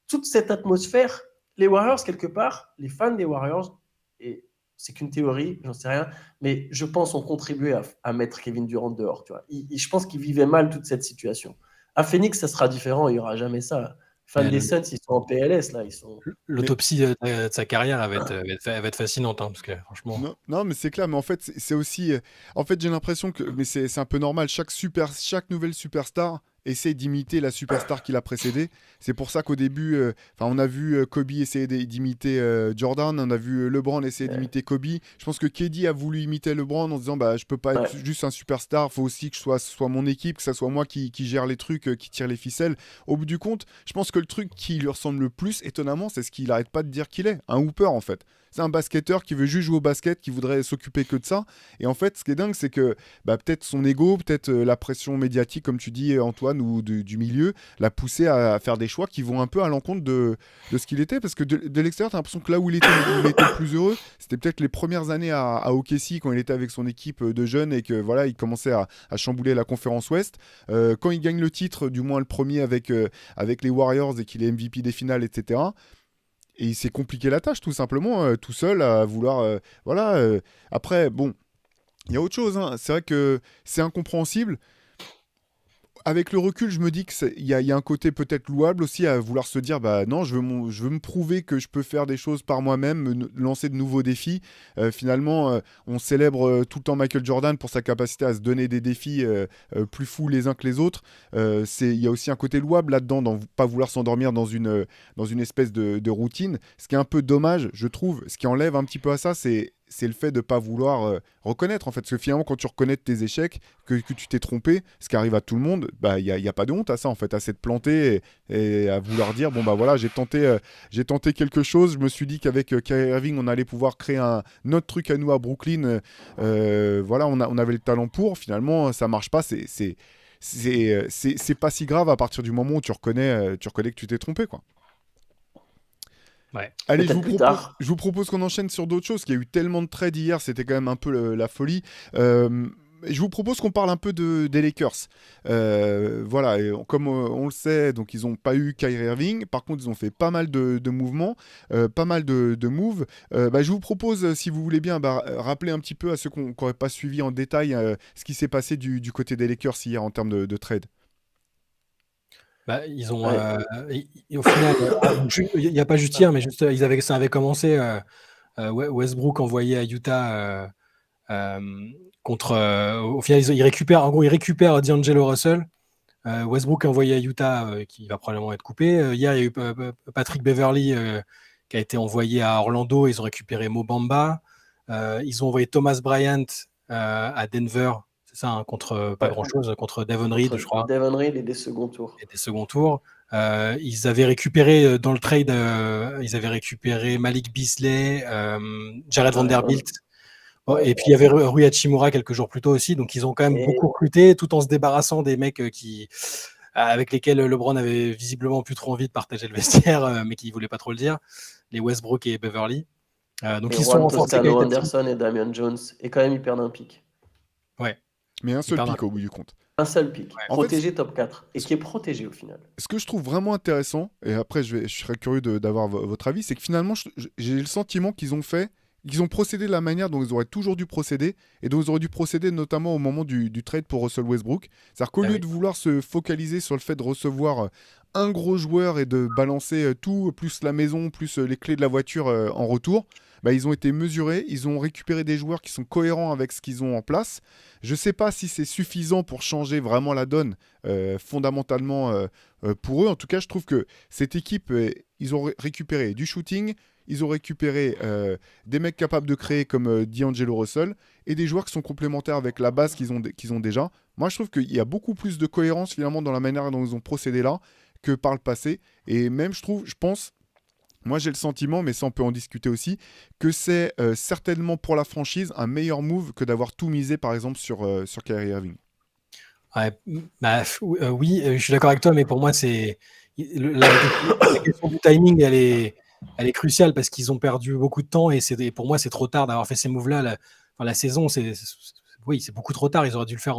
Toute cette atmosphère, les Warriors, quelque part, les fans des Warriors, et c'est qu'une théorie, j'en sais rien, mais je pense ont contribué à mettre Kevin Durant dehors, tu vois. Je pense qu'ils vivaient mal toute cette situation. À Phoenix, ça sera différent, il n'y aura jamais ça. Fans des Suns, ils sont en PLS, là. L'autopsie de sa carrière, elle va être fascinante, hein, parce que franchement. Non, mais c'est clair, mais en fait, c'est aussi. En fait, j'ai l'impression que. Mais c'est un peu normal. Chaque nouvelle superstar essaie d'imiter la superstar qui l'a précédé. C'est pour ça qu'au début, on a vu Kobe essayer d'imiter Jordan, on a vu LeBron essayer d'imiter Kobe. Je pense que KD a voulu imiter LeBron en disant je peux pas être juste un superstar, faut aussi que ce soit mon équipe, que ça soit moi qui gère les trucs, qui tire les ficelles. Au bout du compte, je pense que le truc qui lui ressemble le plus, étonnamment, c'est ce qu'il arrête pas de dire qu'il est, un hooper en fait. C'est un basketteur qui veut juste jouer au basket, qui voudrait s'occuper que de ça. Et en fait, ce qui est dingue, c'est que peut-être son ego, peut-être la pression médiatique, comme tu dis, Antoine, ou du milieu, l'a poussé à faire des choix qui vont un peu à l'encontre de ce qu'il était. Parce que de l'extérieur, tu as l'impression que là où il était le plus heureux, c'était peut-être les premières années à OKC, quand il était avec son équipe de jeunes et que voilà, il commençait à chambouler la conférence Ouest. Quand il gagne le titre, du moins le premier avec les Warriors et qu'il est MVP des finales, etc. Et il s'est compliqué la tâche, tout simplement, tout seul, à vouloir... Après, bon, il y a autre chose, hein. C'est vrai que c'est incompréhensible. Avec le recul, je me dis qu'il y a un côté peut-être louable aussi à vouloir se dire non, je veux me prouver que je peux faire des choses par moi-même, lancer de nouveaux défis. Finalement, on célèbre tout le temps Michael Jordan pour sa capacité à se donner des défis plus fous les uns que les autres. Il y a aussi un côté louable là-dedans, dans pas vouloir s'endormir dans une espèce de routine. Ce qui est un peu dommage, je trouve, ce qui enlève un petit peu à ça, c'est le fait de ne pas vouloir reconnaître, en fait. Parce que finalement, quand tu reconnais tes échecs, que tu t'es trompé, ce qui arrive à tout le monde, il n'y a pas de honte à ça, en fait, à s'être planté et à vouloir dire, voilà, j'ai tenté quelque chose, je me suis dit qu'avec Kyrie Irving, on allait pouvoir créer un autre truc à nous à Brooklyn. Voilà, on avait le talent pour, finalement, ça ne marche pas, c'est pas si grave à partir du moment où tu reconnais que tu t'es trompé, quoi. Ouais. Allez, je vous propose qu'on enchaîne sur d'autres choses. Il y a eu tellement de trades hier, c'était quand même un peu la folie. Je vous propose qu'on parle un peu des Lakers. Voilà, et comme on le sait, donc ils n'ont pas eu Kyrie Irving. Par contre, ils ont fait pas mal de mouvements, pas mal de moves. Je vous propose, si vous voulez bien, rappeler un petit peu à ceux qui n'auraient pas suivi en détail ce qui s'est passé du côté des Lakers hier en termes de trade. Ils ont, au final, il n'y a pas juste hier, mais juste, ça avait commencé. Westbrook envoyé à Utah contre. Au final, ils récupèrent D'Angelo Russell. Westbrook envoyé à Utah, qui va probablement être coupé. Hier, il y a eu Patrick Beverley qui a été envoyé à Orlando. Ils ont récupéré Mo Bamba. Ils ont envoyé Thomas Bryant à Denver. C'est ça, contre pas grand-chose, contre Devon Reed, je crois. Devon Reed et des seconds tours. Ils avaient récupéré dans le trade, ils avaient récupéré Malik Beasley, Jared Vanderbilt. Et puis il y avait Rui Hachimura quelques jours plus tôt aussi. Donc ils ont quand même beaucoup recruté tout en se débarrassant des mecs avec lesquels LeBron avait visiblement plus trop envie de partager le vestiaire, mais qui ne voulaient pas trop le dire. Les Westbrook et Beverly. Donc ils sont renforcés. Anderson et Damian Jones. Et quand même, ils perdent un pick. Ouais. Mais un seul pick au bout du compte. Un seul pick, protégé en fait, top 4, et qui est protégé au final. Ce que je trouve vraiment intéressant, et après je serais curieux d'avoir votre avis, c'est que finalement j'ai le sentiment qu'ils ont procédé de la manière dont ils auraient toujours dû procéder, et dont ils auraient dû procéder notamment au moment du trade pour Russell Westbrook. C'est-à-dire qu'au lieu de vouloir se focaliser sur le fait de recevoir un gros joueur et de balancer tout, plus la maison, plus les clés de la voiture en retour, ils ont été mesurés, ils ont récupéré des joueurs qui sont cohérents avec ce qu'ils ont en place. Je ne sais pas si c'est suffisant pour changer vraiment la donne fondamentalement pour eux. En tout cas, je trouve que cette équipe, ils ont récupéré du shooting, ils ont récupéré des mecs capables de créer comme D'Angelo Russell et des joueurs qui sont complémentaires avec la base qu'ils ont déjà. Moi, je trouve qu'il y a beaucoup plus de cohérence finalement dans la manière dont ils ont procédé là que par le passé. Et même, je pense... Moi, j'ai le sentiment, mais ça, on peut en discuter aussi, que c'est certainement pour la franchise un meilleur move que d'avoir tout misé, par exemple, sur Kyrie Irving. Oui, je suis d'accord avec toi, mais pour moi, la question du timing, elle est cruciale parce qu'ils ont perdu beaucoup de temps et pour moi, c'est trop tard d'avoir fait ces moves-là. La saison, c'est beaucoup trop tard. Ils auraient dû le faire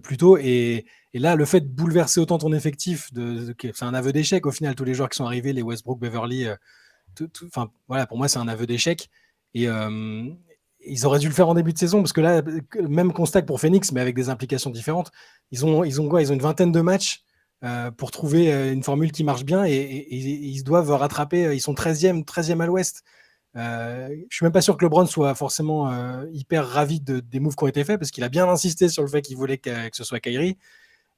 plus tôt. Et là, le fait de bouleverser autant ton effectif, c'est un aveu d'échec au final. Tous les joueurs qui sont arrivés, les Westbrook, Beverly, pour moi, c'est un aveu d'échec. Et ils auraient dû le faire en début de saison parce que là, même constat que pour Phoenix, mais avec des implications différentes. Ils ont une vingtaine de matchs pour trouver une formule qui marche bien et ils doivent rattraper. Ils sont 13e à l'Ouest. Je suis même pas sûr que LeBron soit forcément hyper ravi des moves qui ont été faits parce qu'il a bien insisté sur le fait qu'il voulait que ce soit Kyrie.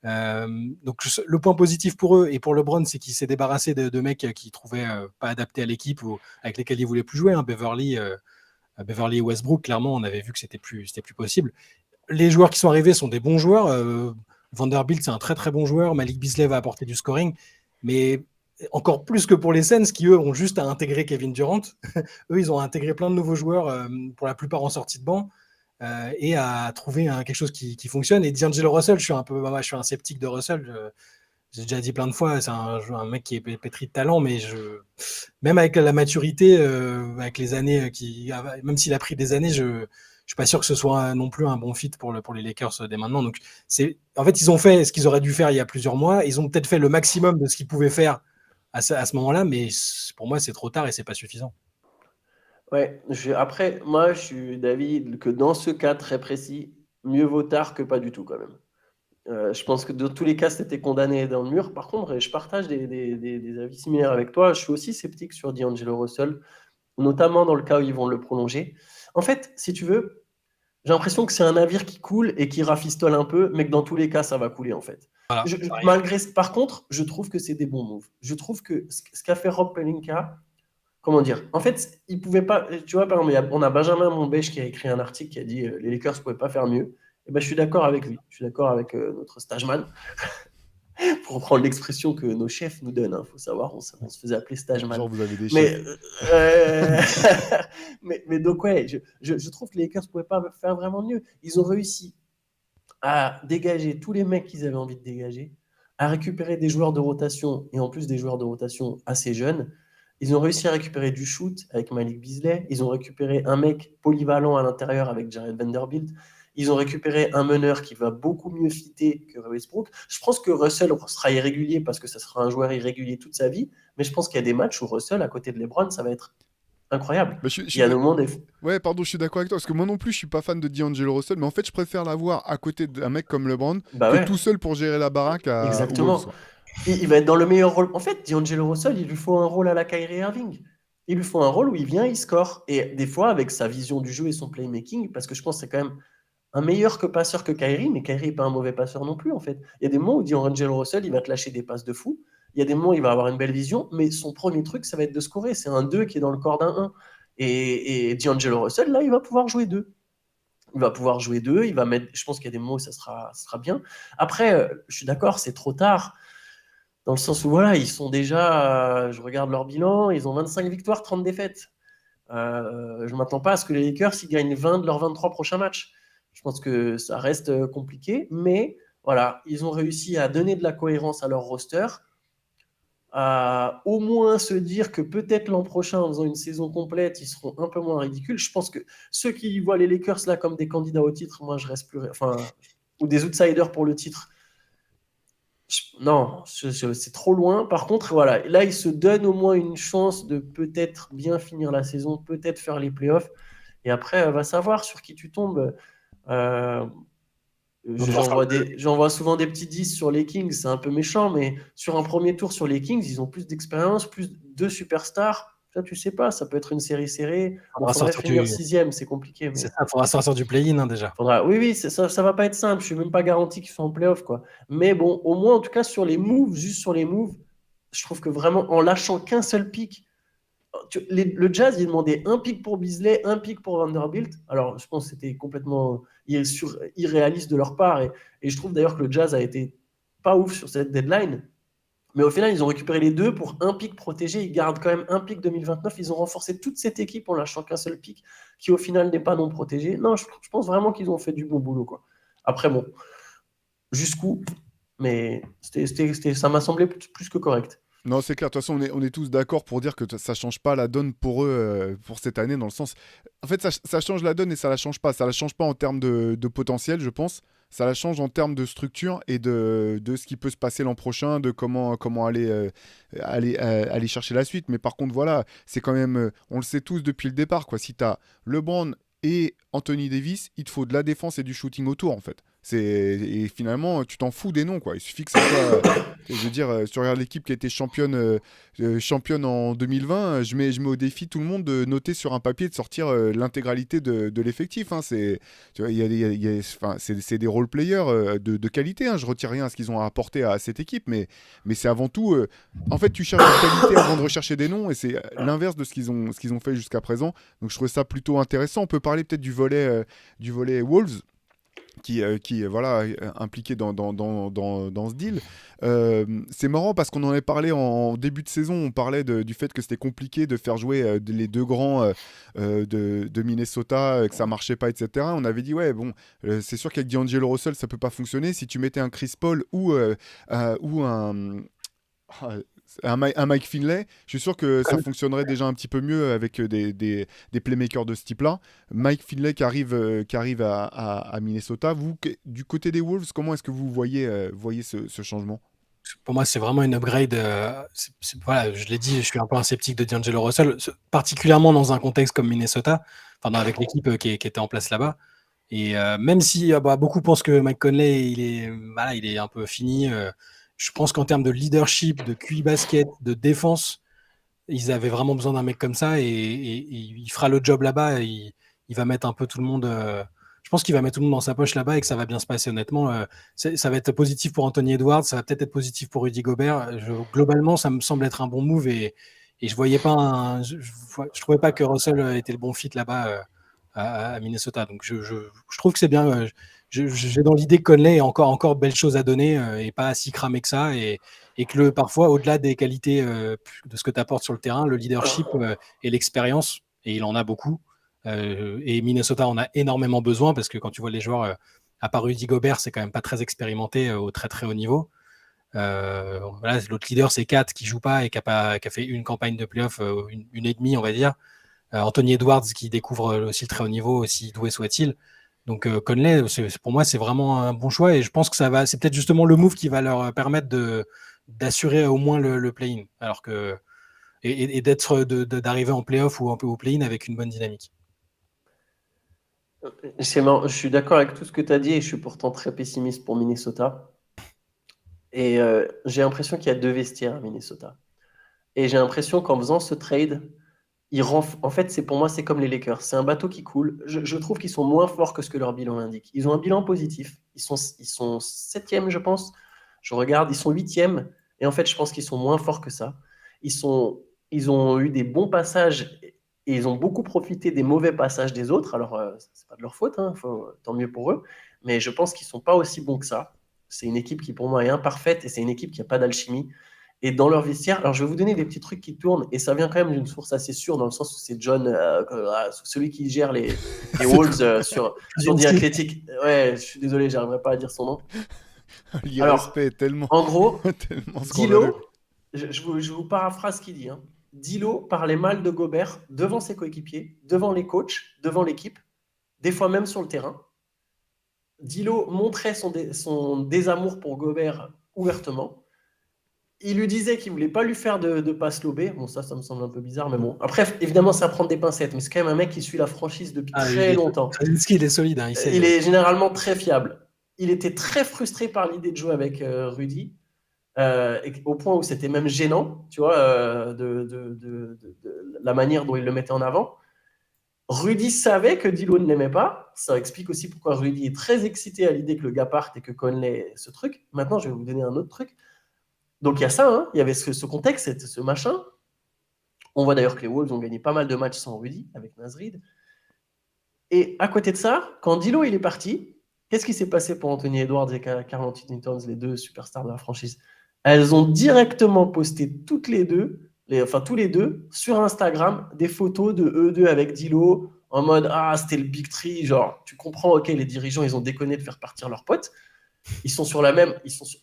Donc le point positif pour eux et pour LeBron, c'est qu'il s'est débarrassé de mecs qu'il trouvait pas adaptés à l'équipe ou avec lesquels il voulait plus jouer. Beverly et Westbrook, clairement, on avait vu que c'était plus possible. Les joueurs qui sont arrivés sont des bons joueurs. Vanderbilt, c'est un très très bon joueur. Malik Beasley va apporter du scoring, mais encore plus que pour les Suns qui eux ont juste à intégrer Kevin Durant. Eux, ils ont intégré plein de nouveaux joueurs, pour la plupart en sortie de banc, et à trouver quelque chose qui fonctionne. Et D'Angelo Russell, je suis un sceptique de Russell. J'ai déjà dit plein de fois, c'est un mec qui est pétri de talent, mais même avec la maturité, avec les années, même s'il a pris des années, je suis pas sûr que ce soit non plus un bon fit pour les Lakers dès maintenant. Donc, en fait, ils ont fait ce qu'ils auraient dû faire il y a plusieurs mois. Ils ont peut-être fait le maximum de ce qu'ils pouvaient faire à ce moment-là, mais pour moi, c'est trop tard et c'est pas suffisant. Ouais, après, moi, je suis d'avis que dans ce cas très précis, mieux vaut tard que pas du tout, quand même. Je pense que dans tous les cas, c'était condamné dans le mur. Par contre, je partage des avis similaires avec toi. Je suis aussi sceptique sur D'Angelo Russell, notamment dans le cas où ils vont le prolonger. En fait, si tu veux, j'ai l'impression que c'est un navire qui coule et qui rafistole un peu, mais que dans tous les cas, ça va couler, en fait. Voilà, Par contre, je trouve que c'est des bons moves. Je trouve que ce qu'a fait Rob Pelinka, comment dire, en fait, il pouvait pas. Tu vois, par exemple, on a Benjamin Monbèche qui a écrit un article qui a dit les Lakers ne pouvaient pas faire mieux. Et ben, je suis d'accord avec lui. Je suis d'accord avec notre stageman. Pour reprendre l'expression que nos chefs nous donnent. Faut savoir, on se faisait appeler stageman. Genre, vous avez des Mais, chefs. mais donc, ouais, je trouve que les Lakers ne pouvaient pas faire vraiment mieux. Ils ont réussi à dégager tous les mecs qu'ils avaient envie de dégager, à récupérer des joueurs de rotation, et en plus des joueurs de rotation assez jeunes. Ils ont réussi à récupérer du shoot avec Malik Beasley. Ils ont récupéré un mec polyvalent à l'intérieur avec Jared Vanderbilt. Ils ont récupéré un meneur qui va beaucoup mieux fitter que Westbrook. Je pense que Russell sera irrégulier parce que ça sera un joueur irrégulier toute sa vie. Mais je pense qu'il y a des matchs où Russell, à côté de LeBron, ça va être incroyable. Bah, Il y a moment des... Ouais, pardon, je suis d'accord avec toi, parce que moi non plus, je suis pas fan de D'Angelo Russell, mais en fait, je préfère l'avoir à côté d'un mec comme LeBron que tout seul pour gérer la baraque à Exactement. Wolves. Il va être dans le meilleur rôle. En fait, D'Angelo Russell, il lui faut un rôle à la Kyrie Irving. Il lui faut un rôle où il vient, il score. Et des fois, avec sa vision du jeu et son playmaking, parce que je pense que c'est quand même un meilleur que passeur que Kyrie, mais Kyrie n'est pas un mauvais passeur non plus, en fait. Il y a des moments où D'Angelo Russell, il va te lâcher des passes de fou. Il y a des moments où il va avoir une belle vision, mais son premier truc, ça va être de scorer. C'est un 2 qui est dans le corps d'un 1. Et D'Angelo Russell, là, il va pouvoir jouer 2. Il va pouvoir jouer 2. Il va mettre... Je pense qu'il y a des moments où ça sera bien. Après, je suis d'accord, c'est trop tard. Dans le sens où, voilà, ils sont déjà... je regarde leur bilan, ils ont 25 victoires, 30 défaites. Je ne m'attends pas à ce que les Lakers ils gagnent 20 de leurs 23 prochains matchs. Je pense que ça reste compliqué, mais voilà, ils ont réussi à donner de la cohérence à leur roster, à au moins se dire que peut-être l'an prochain, en faisant une saison complète, ils seront un peu moins ridicules. Je pense que ceux qui voient les Lakers là comme des candidats au titre, moi je reste plus... Enfin, ou des outsiders pour le titre, non, c'est trop loin. Par contre, voilà, là, ils se donnent au moins une chance de peut-être bien finir la saison, peut-être faire les playoffs. Et après, va savoir sur qui tu tombes. J'en vois souvent des petits 10 sur les Kings, c'est un peu méchant, mais sur un premier tour sur les Kings, ils ont plus d'expérience, plus de superstars. Ça, tu sais pas, ça peut être une série serrée. On faudrait finir sixième, c'est compliqué. Mais... C'est ça, il faudra sortir du play-in déjà. Oui, ça va pas être simple. Je suis même pas garanti qu'ils soient en playoff, quoi. Mais bon, au moins, en tout cas, sur les moves, juste sur les moves, je trouve que vraiment, en lâchant qu'un seul pick, le Jazz, il demandait un pick pour Beasley, un pick pour Vanderbilt. Alors, je pense que c'était complètement irréaliste de leur part. Et je trouve d'ailleurs que le Jazz a été pas ouf sur cette deadline. Mais au final, ils ont récupéré les deux pour un pick protégé. Ils gardent quand même un pick 2029. Ils ont renforcé toute cette équipe en lâchant qu'un seul pick qui, au final, n'est pas non protégé. Non, je pense vraiment qu'ils ont fait du bon boulot, quoi. Après, bon, jusqu'où? Mais ça m'a semblé plus que correct. Non, c'est clair. De toute façon, on est tous d'accord pour dire que ça change pas la donne pour eux pour cette année, dans le sens. En fait, ça change la donne et ça la change pas. Ça la change pas en termes de potentiel, je pense. Ça la change en termes de structure et de ce qui peut se passer l'an prochain, de comment aller chercher la suite. Mais par contre, voilà, c'est quand même. On le sait tous depuis le départ, quoi. Si tu as LeBron et Anthony Davis, il te faut de la défense et du shooting autour, en fait. Et finalement, tu t'en fous des noms, quoi. Il suffit que ça soit. Je veux dire, si tu regardes l'équipe qui a été championne en 2020, je mets au défi tout le monde de noter sur un papier, de sortir l'intégralité de l'effectif. Hein. Tu vois, enfin, c'est des role-players de qualité. Hein. Je retire rien à ce qu'ils ont apporté à cette équipe, mais c'est avant tout. En fait, tu cherches la qualité avant de rechercher des noms, et c'est l'inverse de ce qu'ils ont fait jusqu'à présent. Donc, je trouvais ça plutôt intéressant. On peut parler peut-être du volet Wolves, qui est voilà, impliqué dans ce deal. C'est marrant parce qu'on en avait parlé en début de saison, on parlait du fait que c'était compliqué de faire jouer les deux grands de Minnesota, que ça marchait pas, etc. On avait dit, ouais, bon, c'est sûr qu'avec D'Angelo Russell, ça peut pas fonctionner. Si tu mettais un Chris Paul ou un Mike Finlay, je suis sûr que ça fonctionnerait déjà un petit peu mieux avec des playmakers de ce type-là. Mike Finlay qui arrive à Minnesota. Vous, du côté des Wolves, comment est-ce que vous voyez ce changement? Pour moi, c'est vraiment une upgrade. Voilà, je l'ai dit, je suis un peu un sceptique de D'Angelo Russell, particulièrement dans un contexte comme Minnesota, avec l'équipe qui était en place là-bas. Et même si beaucoup pensent que Mike Conley, il est un peu fini, je pense qu'en termes de leadership, de QI basket, de défense, ils avaient vraiment besoin d'un mec comme ça, et il fera le job là-bas. Il va mettre un peu tout le monde. Je pense qu'il va mettre tout le monde dans sa poche là-bas et que ça va bien se passer, honnêtement. Ça va être positif pour Anthony Edwards, ça va peut-être être positif pour Rudy Gobert. Globalement, ça me semble être un bon move, et je voyais pas je trouvais pas que Russell était le bon fit là-bas à Minnesota. Donc je trouve que c'est bien. J'ai dans l'idée que Conley a encore belles choses à donner, et pas si cramé que ça, et que parfois, au-delà des qualités de ce que tu apportes sur le terrain, le leadership et l'expérience, et il en a beaucoup. Et Minnesota en a énormément besoin, parce que quand tu vois les joueurs, à part Rudy Gobert, c'est quand même pas très expérimenté au très très haut niveau. Voilà, l'autre leader, c'est Kat, qui joue pas et qui a fait une campagne de playoff, une et demie, on va dire. Anthony Edwards, qui découvre aussi le très haut niveau, aussi doué soit-il. Donc Conley, pour moi, c'est vraiment un bon choix, et je pense que c'est peut-être justement le move qui va leur permettre d'assurer au moins le play-in, alors que et d'arriver en play-off ou un peu au play-in avec une bonne dynamique. C'est marrant, je suis d'accord avec tout ce que tu as dit, et je suis pourtant très pessimiste pour Minnesota. Et j'ai l'impression qu'il y a deux vestiaires à Minnesota. Et j'ai l'impression qu'en faisant ce trade, en fait, pour moi, c'est comme les Lakers. C'est un bateau qui coule. Je trouve qu'ils sont moins forts que ce que leur bilan indique. Ils ont un bilan positif. Ils sont 7e, je pense. Je regarde, ils sont 8e. Et en fait, je pense qu'ils sont moins forts que ça. Ils ont eu des bons passages, et ils ont beaucoup profité des mauvais passages des autres. Alors, c'est pas de leur faute, hein, tant mieux pour eux. Mais je pense qu'ils sont pas aussi bons que ça. C'est une équipe qui, pour moi, est imparfaite, et c'est une équipe qui n'a pas d'alchimie. Et dans leur vestiaire, alors je vais vous donner des petits trucs qui tournent, et ça vient quand même d'une source assez sûre, dans le sens où c'est John, celui qui gère les Wolves sur The Athletic. Ouais, je suis désolé, j'arriverai pas à dire son nom. L'irrespect est tellement, en gros, tellement scandaleux. Dilo, je vous paraphrase ce qu'il dit. Hein. Dilo parlait mal de Gobert devant ses coéquipiers, devant les coachs, devant l'équipe, des fois même sur le terrain. Dilo montrait son désamour pour Gobert ouvertement. Il lui disait qu'il ne voulait pas lui faire de passe lobée. Bon, ça me semble un peu bizarre, mais bon. Après, évidemment, c'est à prendre des pincettes, mais c'est quand même un mec qui suit la franchise depuis très longtemps. Il est solide. Hein, il est généralement très fiable. Il était très frustré par l'idée de jouer avec Rudy, au point où c'était même gênant, tu vois, de la manière dont il le mettait en avant. Rudy savait que Dilo ne l'aimait pas. Ça explique aussi pourquoi Rudy est très excité à l'idée que le gars parte et que Conley ce truc. Maintenant, je vais vous donner un autre truc. Donc il y a ça, hein. Il y avait ce contexte, ce machin. On voit d'ailleurs que les Wolves ont gagné pas mal de matchs sans Rudy, avec Naz Reid. Et à côté de ça, quand Dilo il est parti, qu'est-ce qui s'est passé pour Anthony Edwards et Karl Anthony Towns, les deux superstars de la franchise? Elles ont directement posté tous les deux, sur Instagram, des photos de eux deux avec Dilo, en mode « Ah, c'était le Big Three », genre, tu comprends, ok, les dirigeants, ils ont déconné de faire partir leurs potes. Ils sont sur la même.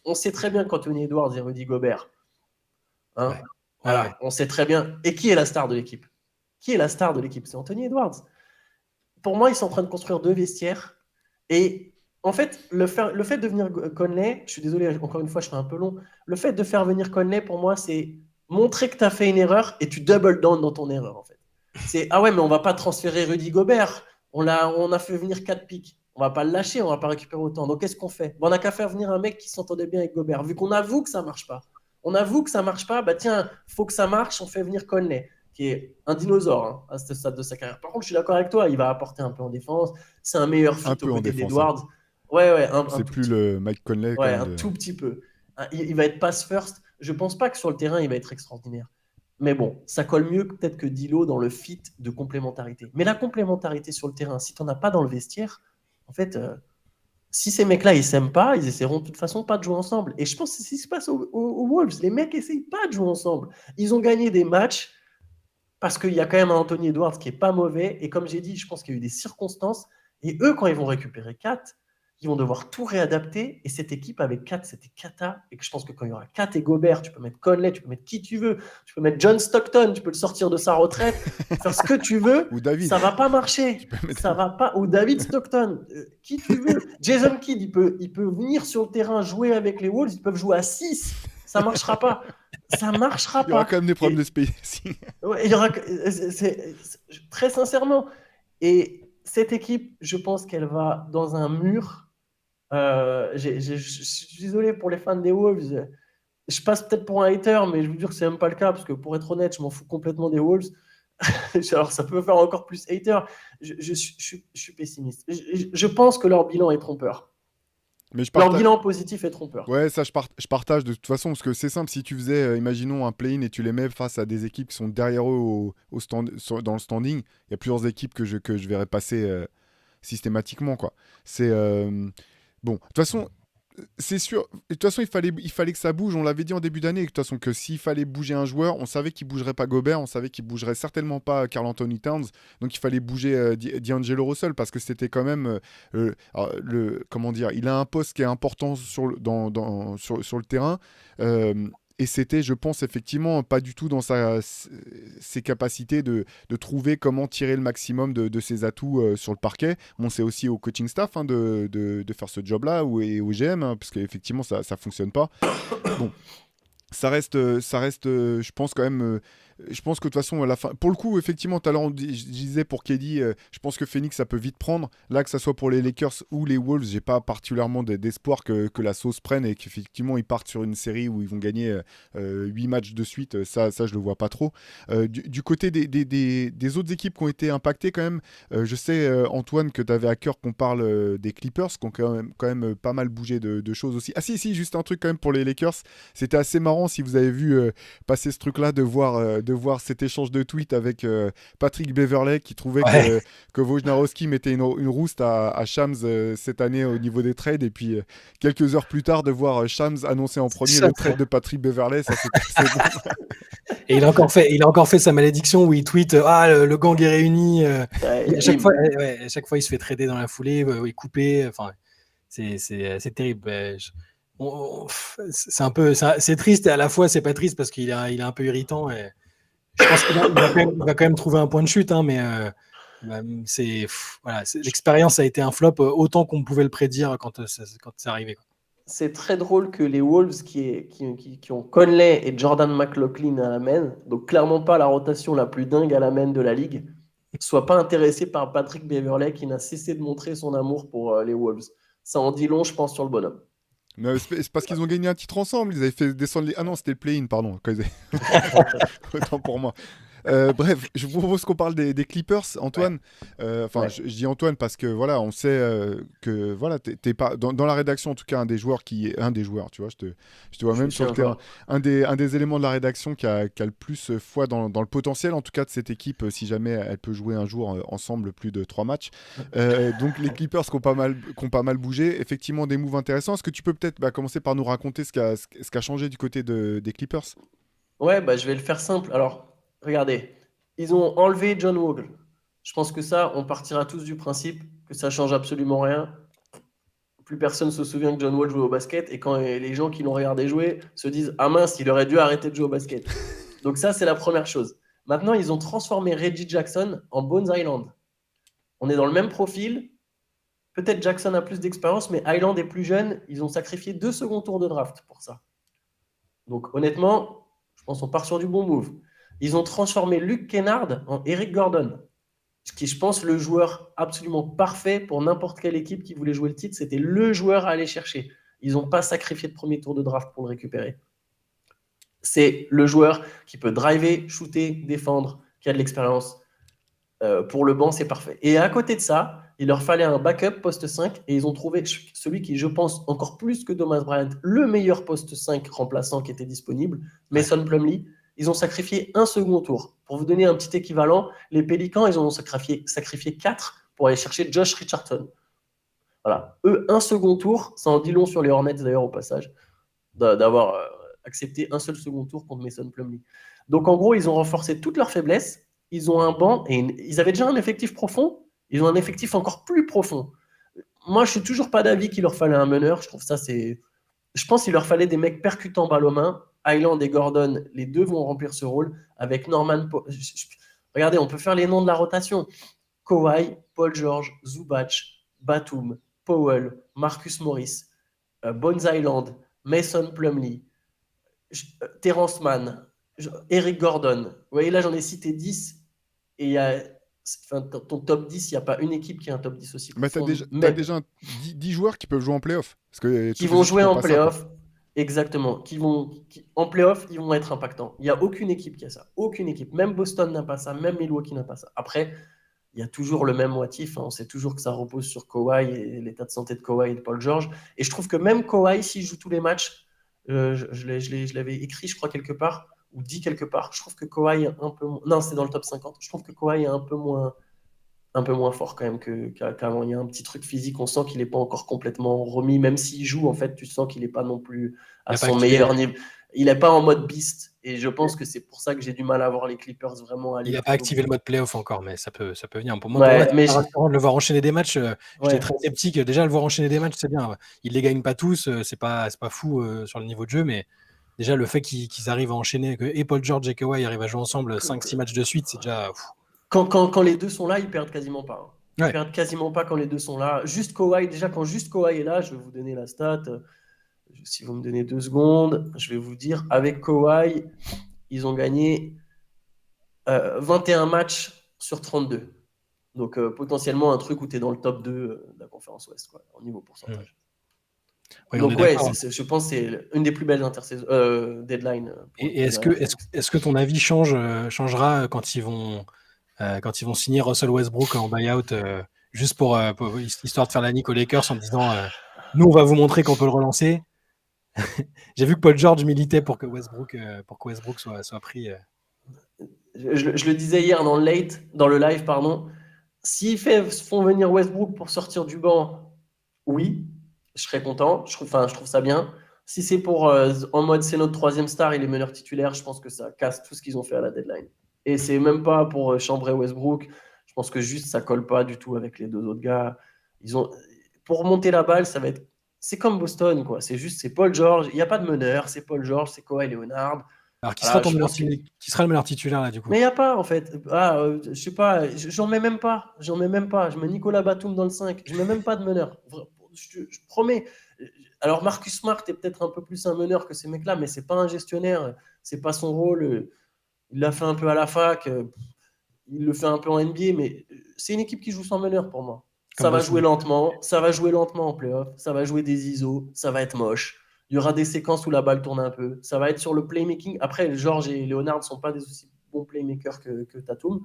On sait très bien qu'Anthony Edwards et Rudy Gobert. Hein, ouais. Voilà, ouais. On sait très bien. Et qui est la star de l'équipe? Qui est la star de l'équipe? C'est Anthony Edwards. Pour moi, ils sont en train de construire deux vestiaires. Et en fait, le fait de venir Conley, je suis désolé, encore une fois, je fais un peu long. Le fait de faire venir Conley, pour moi, c'est montrer que tu as fait une erreur et tu double down dans ton erreur, en fait. C'est ah ouais, mais on va pas transférer Rudy Gobert. on a fait venir 4 pics. On va pas le lâcher, on va pas récupérer autant. Donc, qu'est-ce qu'on fait? On n'a qu'à faire venir un mec qui s'entendait bien avec Gobert. Vu qu'on avoue que ça marche pas. On avoue que ça marche pas, bah tiens, faut que ça marche, on fait venir Conley, qui est un dinosaure à ce stade de sa carrière. Par contre, je suis d'accord avec toi, il va apporter un peu en défense. C'est un meilleur fit Un peu aux en côtés défense. d'Edwards. Ouais, un C'est tout plus petit le Mike Conley. Ouais, un tout petit peu. Il va être pass first. Je pense pas que sur le terrain, il va être extraordinaire. Mais bon, ça colle mieux peut-être que Dilo dans le fit de complémentarité. Mais la complémentarité sur le terrain, si tu n'en as pas dans le vestiaire, en fait, si ces mecs-là, ils s'aiment pas, ils essaieront de toute façon pas de jouer ensemble. Et je pense que c'est ce qui se passe aux Wolves. Les mecs essayent pas de jouer ensemble. Ils ont gagné des matchs parce qu'il y a quand même un Anthony Edwards qui est pas mauvais. Et comme j'ai dit, je pense qu'il y a eu des circonstances. Et eux, quand ils vont récupérer 4, ils vont devoir tout réadapter. Et cette équipe avec 4, c'était cata. Et que je pense que quand il y aura 4 et Gobert, tu peux mettre Conley, tu peux mettre qui tu veux. Tu peux mettre John Stockton, tu peux le sortir de sa retraite, faire ce que tu veux. Ou David. Ça va pas marcher. Ça va pas. Ou David Stockton, qui tu veux. Jason Kidd, il peut venir sur le terrain jouer avec les Wolves. Ils peuvent jouer à 6. Ça marchera pas. Ça marchera pas. Il y aura quand même des problèmes de spacing. Ouais, il y aura. Très sincèrement. Et cette équipe, je pense qu'elle va dans un mur. Je suis désolé pour les fans des Wolves. Je passe peut-être pour un hater, mais je vous jure que c'est même pas le cas, parce que pour être honnête, je m'en fous complètement des Wolves. Alors, ça peut faire encore plus hater. Je suis pessimiste. Je pense que leur bilan est trompeur. Mais leur bilan positif est trompeur. Ouais, ça, je partage de toute façon, parce que c'est simple. Si tu faisais, imaginons, un play-in et tu les mets face à des équipes qui sont derrière eux dans le standing, il y a plusieurs équipes que je verrais passer systématiquement, quoi. C'est... Bon, de toute façon... C'est sûr. De toute façon, il fallait que ça bouge. On l'avait dit en début d'année. De toute façon, que s'il fallait bouger un joueur, on savait qu'il bougerait pas Gobert, on savait qu'il bougerait certainement pas Karl Anthony Towns. Donc, il fallait bouger D'Angelo Russell parce que c'était quand même comment dire. Il a un poste qui est important sur le terrain. Et c'était, je pense, effectivement, pas du tout dans ses capacités de trouver comment tirer le maximum de ses atouts sur le parquet. Bon, c'est aussi au coaching staff de faire ce job-là, et au GM, parce qu'effectivement, ça ne fonctionne pas. Bon, ça reste, je pense quand même... je pense que de toute façon, à la fin, pour le coup, effectivement, tout à l'heure, je disais pour KD, je pense que Phoenix, ça peut vite prendre. Là, que ça soit pour les Lakers ou les Wolves, j'ai pas particulièrement d'espoir que la sauce prenne et qu'effectivement, ils partent sur une série où ils vont gagner 8 matchs de suite. Ça, je le vois pas trop. Du côté des autres équipes qui ont été impactées, quand même, je sais, Antoine, que tu avais à cœur qu'on parle des Clippers, qui ont quand même pas mal bougé de choses aussi. Ah si, juste un truc quand même pour les Lakers. C'était assez marrant si vous avez vu passer ce truc-là de voir cet échange de tweets avec Patrick Beverley qui trouvait que Wojnarowski mettait une rouste à Shams cette année au niveau des trades, et puis quelques heures plus tard de voir Shams annoncer en premier le trade de Patrick Beverley. Ça, c'est bon. Et il a encore fait sa malédiction où il tweet le gang est réuni. À chaque fois, il se fait trader dans la foulée, il coupé. Enfin, c'est terrible. C'est triste et à la fois c'est pas triste parce qu'il est un peu irritant. Et je pense qu'il va quand même trouver un point de chute, hein, mais l'expérience a été un flop autant qu'on pouvait le prédire quand c'est arrivé, quoi. C'est très drôle que les Wolves qui ont Conley et Jordan McLaughlin à la main, donc clairement pas la rotation la plus dingue à la main de la ligue, soient pas intéressés par Patrick Beverley qui n'a cessé de montrer son amour pour les Wolves. Ça en dit long, je pense, sur le bonhomme. Mais c'est parce qu'ils ont gagné un titre ensemble. Ils avaient fait descendre les... Ah non, c'était le play-in, pardon. Autant pour moi. Bref, je vous propose qu'on parle des Clippers, Antoine. Je dis Antoine parce que voilà, on sait que voilà, t'es pas dans la rédaction, en tout cas un des joueurs, tu vois, je te vois même sur le terrain, un des éléments de la rédaction qui a le plus foi dans le potentiel, en tout cas de cette équipe, si jamais elle peut jouer un jour ensemble plus de 3 matchs. Donc les Clippers qui ont pas mal bougé, effectivement des moves intéressants. Est-ce que tu peux peut-être commencer par nous raconter ce qui a changé du côté des Clippers? Ouais, je vais le faire simple. Alors, regardez, ils ont enlevé John Wall. Je pense que ça, on partira tous du principe que ça change absolument rien. Plus personne se souvient que John Wall jouait au basket, et quand les gens qui l'ont regardé jouer se disent « Ah mince, il aurait dû arrêter de jouer au basket ». Donc ça, c'est la première chose. Maintenant, ils ont transformé Reggie Jackson en Bones Hyland. On est dans le même profil. Peut-être Jackson a plus d'expérience, mais Hyland est plus jeune. Ils ont sacrifié 2 seconds tours de draft pour ça. Donc honnêtement, je pense qu'on part sur du bon move. Ils ont transformé Luke Kennard en Eric Gordon. qui est, je pense, le joueur absolument parfait pour n'importe quelle équipe qui voulait jouer le titre. C'était le joueur à aller chercher. Ils n'ont pas sacrifié de premier tour de draft pour le récupérer. C'est le joueur qui peut driver, shooter, défendre, qui a de l'expérience. Pour le banc, c'est parfait. Et à côté de ça, il leur fallait un backup poste 5 et ils ont trouvé celui qui, je pense, encore plus que Thomas Bryant, le meilleur poste 5 remplaçant qui était disponible, Mason Plumlee. Ils ont sacrifié un second tour. Pour vous donner un petit équivalent, les Pélicans, ils ont sacrifié 4 pour aller chercher Josh Richardson. Voilà. Eux, un second tour, ça en dit long sur les Hornets d'ailleurs au passage, d'avoir accepté un seul second tour contre Mason Plumlee. Donc en gros, ils ont renforcé toutes leurs faiblesses. Ils ont un banc et ils avaient déjà un effectif profond. Ils ont un effectif encore plus profond. Moi, je suis toujours pas d'avis qu'il leur fallait un meneur. Je trouve ça, c'est. Je pense qu'il leur fallait des mecs percutants balle aux mains. Highland et Gordon, les deux vont remplir ce rôle avec Norman. Regardez, on peut faire les noms de la rotation. Kawhi, Paul George, Zubac, Batum, Powell, Marcus Morris, Bones Highland, Mason Plumlee, Terrence Mann, Eric Gordon. Vous voyez, là, j'en ai cité 10. Et il y a, ton top 10, il n'y a pas une équipe qui a un top 10 aussi Bah, profond. t'as déjà 10 joueurs qui peuvent jouer en playoff. Parce que qui vont jouer en playoff. Exactement. En playoff, ils vont être impactants. Il n'y a aucune équipe qui a ça. Aucune équipe. Même Boston n'a pas ça. Même Milwaukee n'a pas ça. Après, il y a toujours le même motif. On sait toujours que ça repose sur Kawhi et l'état de santé de Kawhi et de Paul George. Et je trouve que même Kawhi, s'il joue tous les matchs, je l'avais écrit, je crois, quelque part, ou dit quelque part, je trouve que Kawhi est un peu moins... Non, c'est dans le top 50. Je trouve que Kawhi est un peu moins fort quand même qu'avant. Il y a un petit truc physique, on sent qu'il n'est pas encore complètement remis, même s'il joue, en fait, tu sens qu'il n'est pas non plus à son meilleur niveau. Il n'est pas en mode beast, et je pense que c'est pour ça que j'ai du mal à voir les Clippers vraiment aller. Il n'a pas activé le mode playoff encore, mais ça peut venir. Pour moi, mais c'est rassurant de le voir enchaîner des matchs. J'étais très sceptique. Déjà, le voir enchaîner des matchs, c'est bien. Il ne les gagne pas tous, c'est pas fou sur le niveau de jeu, mais déjà, le fait qu'ils arrivent à enchaîner, que et Paul George et Kawhi arrivent à jouer ensemble 5-6 matchs de suite, c'est déjà... Quand les deux sont là, ils perdent quasiment pas. Ils Ouais. perdent quasiment pas quand les deux sont là. Juste Kawhi, déjà, quand juste Kawhi est là, je vais vous donner la stat. Si vous me donnez 2 secondes, je vais vous dire, avec Kawhi, ils ont gagné 21 matchs sur 32. Donc, potentiellement, un truc où tu es dans le top 2 de la conférence Ouest, quoi, au niveau pourcentage. Oui, donc, ouais, je pense que c'est une des plus belles deadlines. Et est-ce que ton avis changera quand ils vont signer Russell Westbrook en buyout, juste pour histoire de faire la nique aux Lakers en disant nous, on va vous montrer qu'on peut le relancer. J'ai vu que Paul George militait pour que Westbrook soit pris. Je le disais hier dans le live, pardon. S'ils font venir Westbrook pour sortir du banc, oui, je serais content. Je trouve ça bien. Si c'est pour en mode c'est notre 3e star, il est meneur titulaire, je pense que ça casse tout ce qu'ils ont fait à la deadline. Et c'est même pas pour chambrer Westbrook. Je pense que juste ça colle pas du tout avec les 2 autres gars. Pour monter la balle, ça va être. C'est comme Boston, quoi. C'est Paul George. Il n'y a pas de meneur. C'est Paul George, c'est Kawhi Leonard. Alors, qui sera le meneur titulaire là du coup? Mais il n'y a pas en fait. Je sais pas, j'en mets même pas. Je mets Nicolas Batum dans le 5. Je mets même pas de meneur. Je promets. Alors Marcus Smart est peut-être un peu plus un meneur que ces mecs-là, mais c'est pas un gestionnaire. C'est pas son rôle. Il l'a fait un peu à la fac. Il le fait un peu en NBA, mais c'est une équipe qui joue sans meneur pour moi. Ça va jouer lentement en playoff. Ça va jouer des ISO. Ça va être moche. Il y aura des séquences où la balle tourne un peu. Ça va être sur le playmaking. Après, George et Leonard ne sont pas des aussi bons playmakers que Tatum.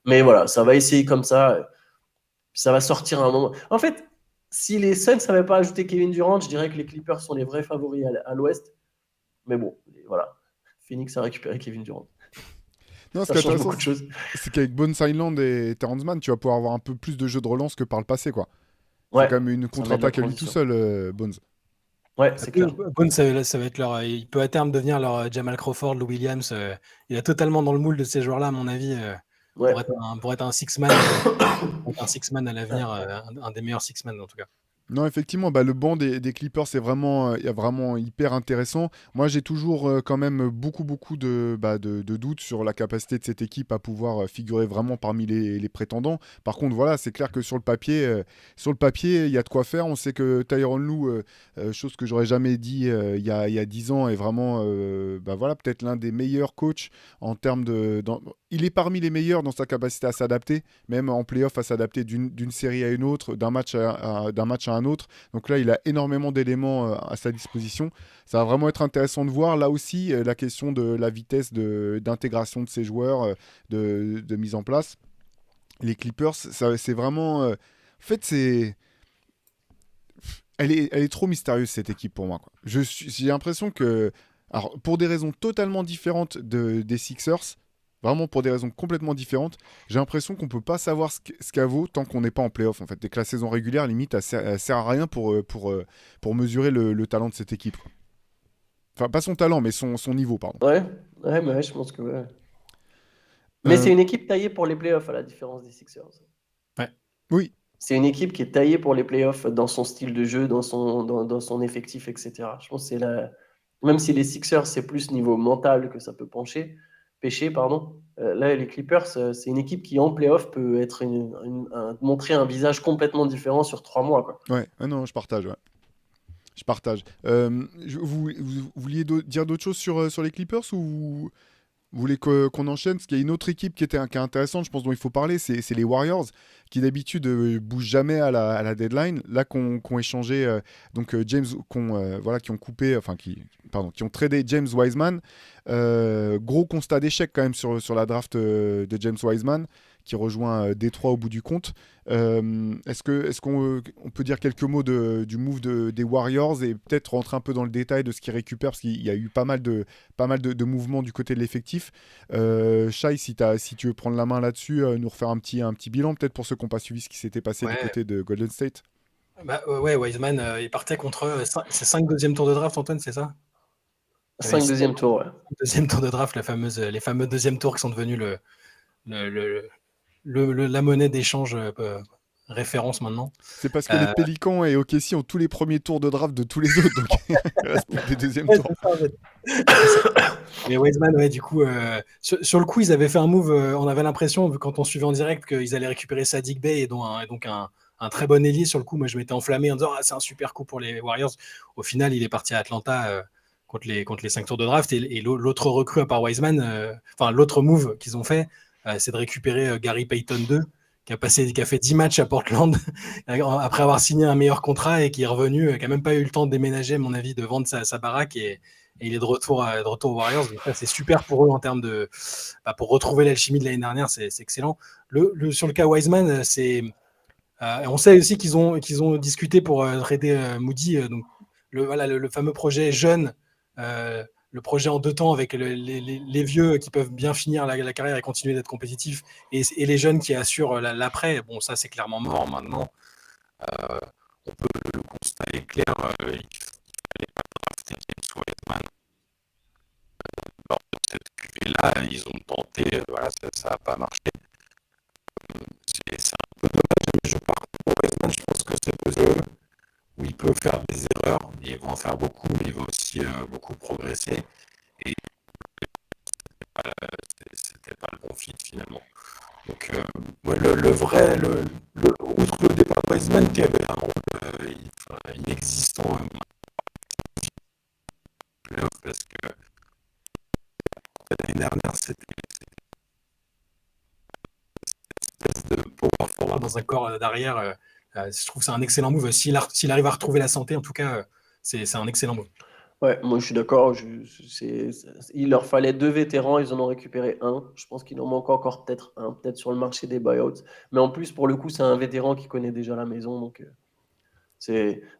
Mais voilà, ça va essayer comme ça. Ça va sortir à un moment. En fait, si les Suns ne savaient pas ajouter Kevin Durant, je dirais que les Clippers sont les vrais favoris à l'Ouest. Mais bon, voilà. Phoenix a récupéré Kevin Durant. Non, ce qui est intéressant, c'est qu'avec Bones Highland et Terrence Mann, tu vas pouvoir avoir un peu plus de jeux de relance que par le passé, quoi. C'est quand même une contre-attaque à lui tout seul, Bones. Ouais, c'est clair. Bones, ça va être il peut à terme devenir leur Jamal Crawford, Lou Williams. Il est totalement dans le moule de ces joueurs-là, à mon avis, pour être un six-man, à l'avenir, un des meilleurs six-man en tout cas. Non, effectivement, le banc des Clippers c'est vraiment, vraiment hyper intéressant. Moi, j'ai toujours quand même beaucoup de doutes sur la capacité de cette équipe à pouvoir figurer vraiment parmi les prétendants. Par contre, voilà, c'est clair que sur le papier, il y a de quoi faire. On sait que Tyronn Lue, chose que j'aurais jamais dit il y a 10 ans, est vraiment, voilà, peut-être l'un des meilleurs coachs en termes il est parmi les meilleurs dans sa capacité à s'adapter, même en playoff, à s'adapter d'une série à une autre, d'un match à un autre. Donc là, il a énormément d'éléments à sa disposition. Ça va vraiment être intéressant de voir. Là aussi, la question de la vitesse d'intégration de ces joueurs, de mise en place. Les Clippers, c'est vraiment... en fait, elle est trop mystérieuse, cette équipe, pour moi, quoi. J'ai l'impression que... Alors, pour des raisons totalement différentes des Sixers, vraiment pour des raisons complètement différentes, j'ai l'impression qu'on peut pas savoir ce qu'elle vaut tant qu'on n'est pas en playoff, en fait. Et que la saison régulière, limite, elle sert à rien pour mesurer le talent de cette équipe, quoi. Enfin, pas son talent, mais son niveau, pardon. Ouais, ouais, je pense que ouais. Mais Euh, c'est une équipe taillée pour les playoffs, à la différence des Sixers. oui, C'est une équipe qui est taillée pour les playoffs dans son style de jeu, dans son effectif, etc. Je pense que c'est même si les Sixers, c'est plus niveau mental que ça peut pêcher, pardon. Là, les Clippers, c'est une équipe qui, en playoff, peut être montrer un visage complètement différent sur 3 mois, quoi. ouais, non, je partage, ouais. Je partage. Vous vouliez dire d'autres choses sur les Clippers ou vous voulez qu'on enchaîne? Parce qu'il y a une autre équipe qui est intéressante, je pense, dont il faut parler, c'est les Warriors, qui d'habitude bougent jamais à la deadline. Là, qu'on échangé, voilà, qui ont coupé, enfin, qui ont tradé James Wiseman. Gros constat d'échec quand même sur la draft de James Wiseman, qui rejoint Détroit au bout du compte. Est-ce qu'on peut dire quelques mots du move des Warriors et peut-être rentrer un peu dans le détail de ce qu'ils récupèrent, parce qu'il y a eu pas mal de mouvements du côté de l'effectif. Shai, si tu veux prendre la main là-dessus, nous refaire un petit bilan, peut-être pour ceux qui n'ont pas suivi ce qui s'était passé du Ouais, côté de Golden State. ouais, Wiseman, il partait contre c'est 5 deuxième tours de draft, Antoine, c'est ça? Il y avait 5 deuxième tour, ouais. deuxième tour de draft, les fameux deuxième tours qui sont devenus la monnaie d'échange référence maintenant. C'est parce que les Pélicans et OKC ont tous les premiers tours de draft de tous les autres, donc il reste plus que des deuxièmes Ouais, tours. c'est ça, en fait. Et Wiseman, ouais, du coup, sur le coup, ils avaient fait un move. On avait l'impression, quand on suivait en direct, qu'ils allaient récupérer Saddiq Bey et donc un très bon ailier. Sur le coup, moi, je m'étais enflammé en disant c'est un super coup pour les Warriors. Au final, il est parti à Atlanta contre les 5 tours de draft. Et l'autre recrue à part Wiseman, enfin, l'autre move qu'ils ont fait, c'est de récupérer Gary Payton 2, qui a fait 10 matchs à Portland après avoir signé un meilleur contrat et qui est revenu, qui n'a même pas eu le temps de déménager, à mon avis, de vendre sa baraque. Et il est de retour aux Warriors. Donc ça, c'est super pour eux en termes de pour retrouver l'alchimie de l'année dernière, c'est excellent. Sur le cas Wiseman, on sait aussi qu'ils ont discuté pour traiter Moody, donc le fameux projet jeune, le projet en 2 temps avec les vieux qui peuvent bien finir la carrière et continuer d'être compétitifs, et les jeunes qui assurent l'après. Bon, ça c'est clairement mort maintenant. On peut le constater clair. Il fallait pas drafter James Wiseman lors de cette cuvée-là. Ils ont tenté, voilà, ça n'a pas marché. C'est un peu dommage, mais je pars pour Wiseman. Je pense que c'est le jeu où il peut faire des erreurs. Il va en faire beaucoup, mais il va aussi beaucoup progresser. Et c'était pas le bon fit finalement. Donc, ouais, outre le départ de Wiseman qui avait un rôle inexistant parce que l'année dernière, c'était une espèce de power forward dans un corps d'arrière. Je trouve que c'est un excellent move. S'il arrive à retrouver la santé, en tout cas, c'est un excellent move. Ouais, moi je suis d'accord. Il leur fallait 2 vétérans, ils en ont récupéré un. Je pense qu'il en manque encore peut-être un, peut-être sur le marché des buyouts. Mais en plus, pour le coup, c'est un vétéran qui connaît déjà la maison. Donc,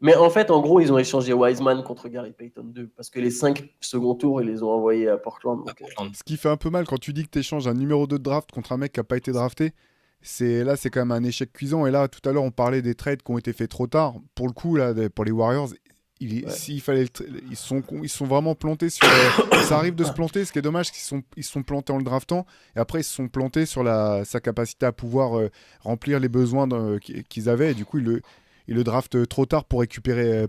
Mais en fait, en gros, ils ont échangé Wiseman contre Gary Payton 2 parce que les 5 second tours, ils les ont envoyés à Portland. Donc, Ce qui fait un peu mal quand tu dis que tu échanges un numéro 2 de draft contre un mec qui n'a pas été drafté. C'est quand même un échec cuisant. Et là, tout à l'heure, on parlait des trades qui ont été faits trop tard. Pour le coup, là, pour les Warriors, s'il fallait ils sont vraiment plantés sur. Ça arrive de se planter. Ce qui est dommage, c'est qu'ils se sont plantés en le draftant. Et après, ils se sont plantés sur sa capacité à pouvoir remplir les besoins qu'ils avaient. Et du coup, le draft trop tard pour récupérer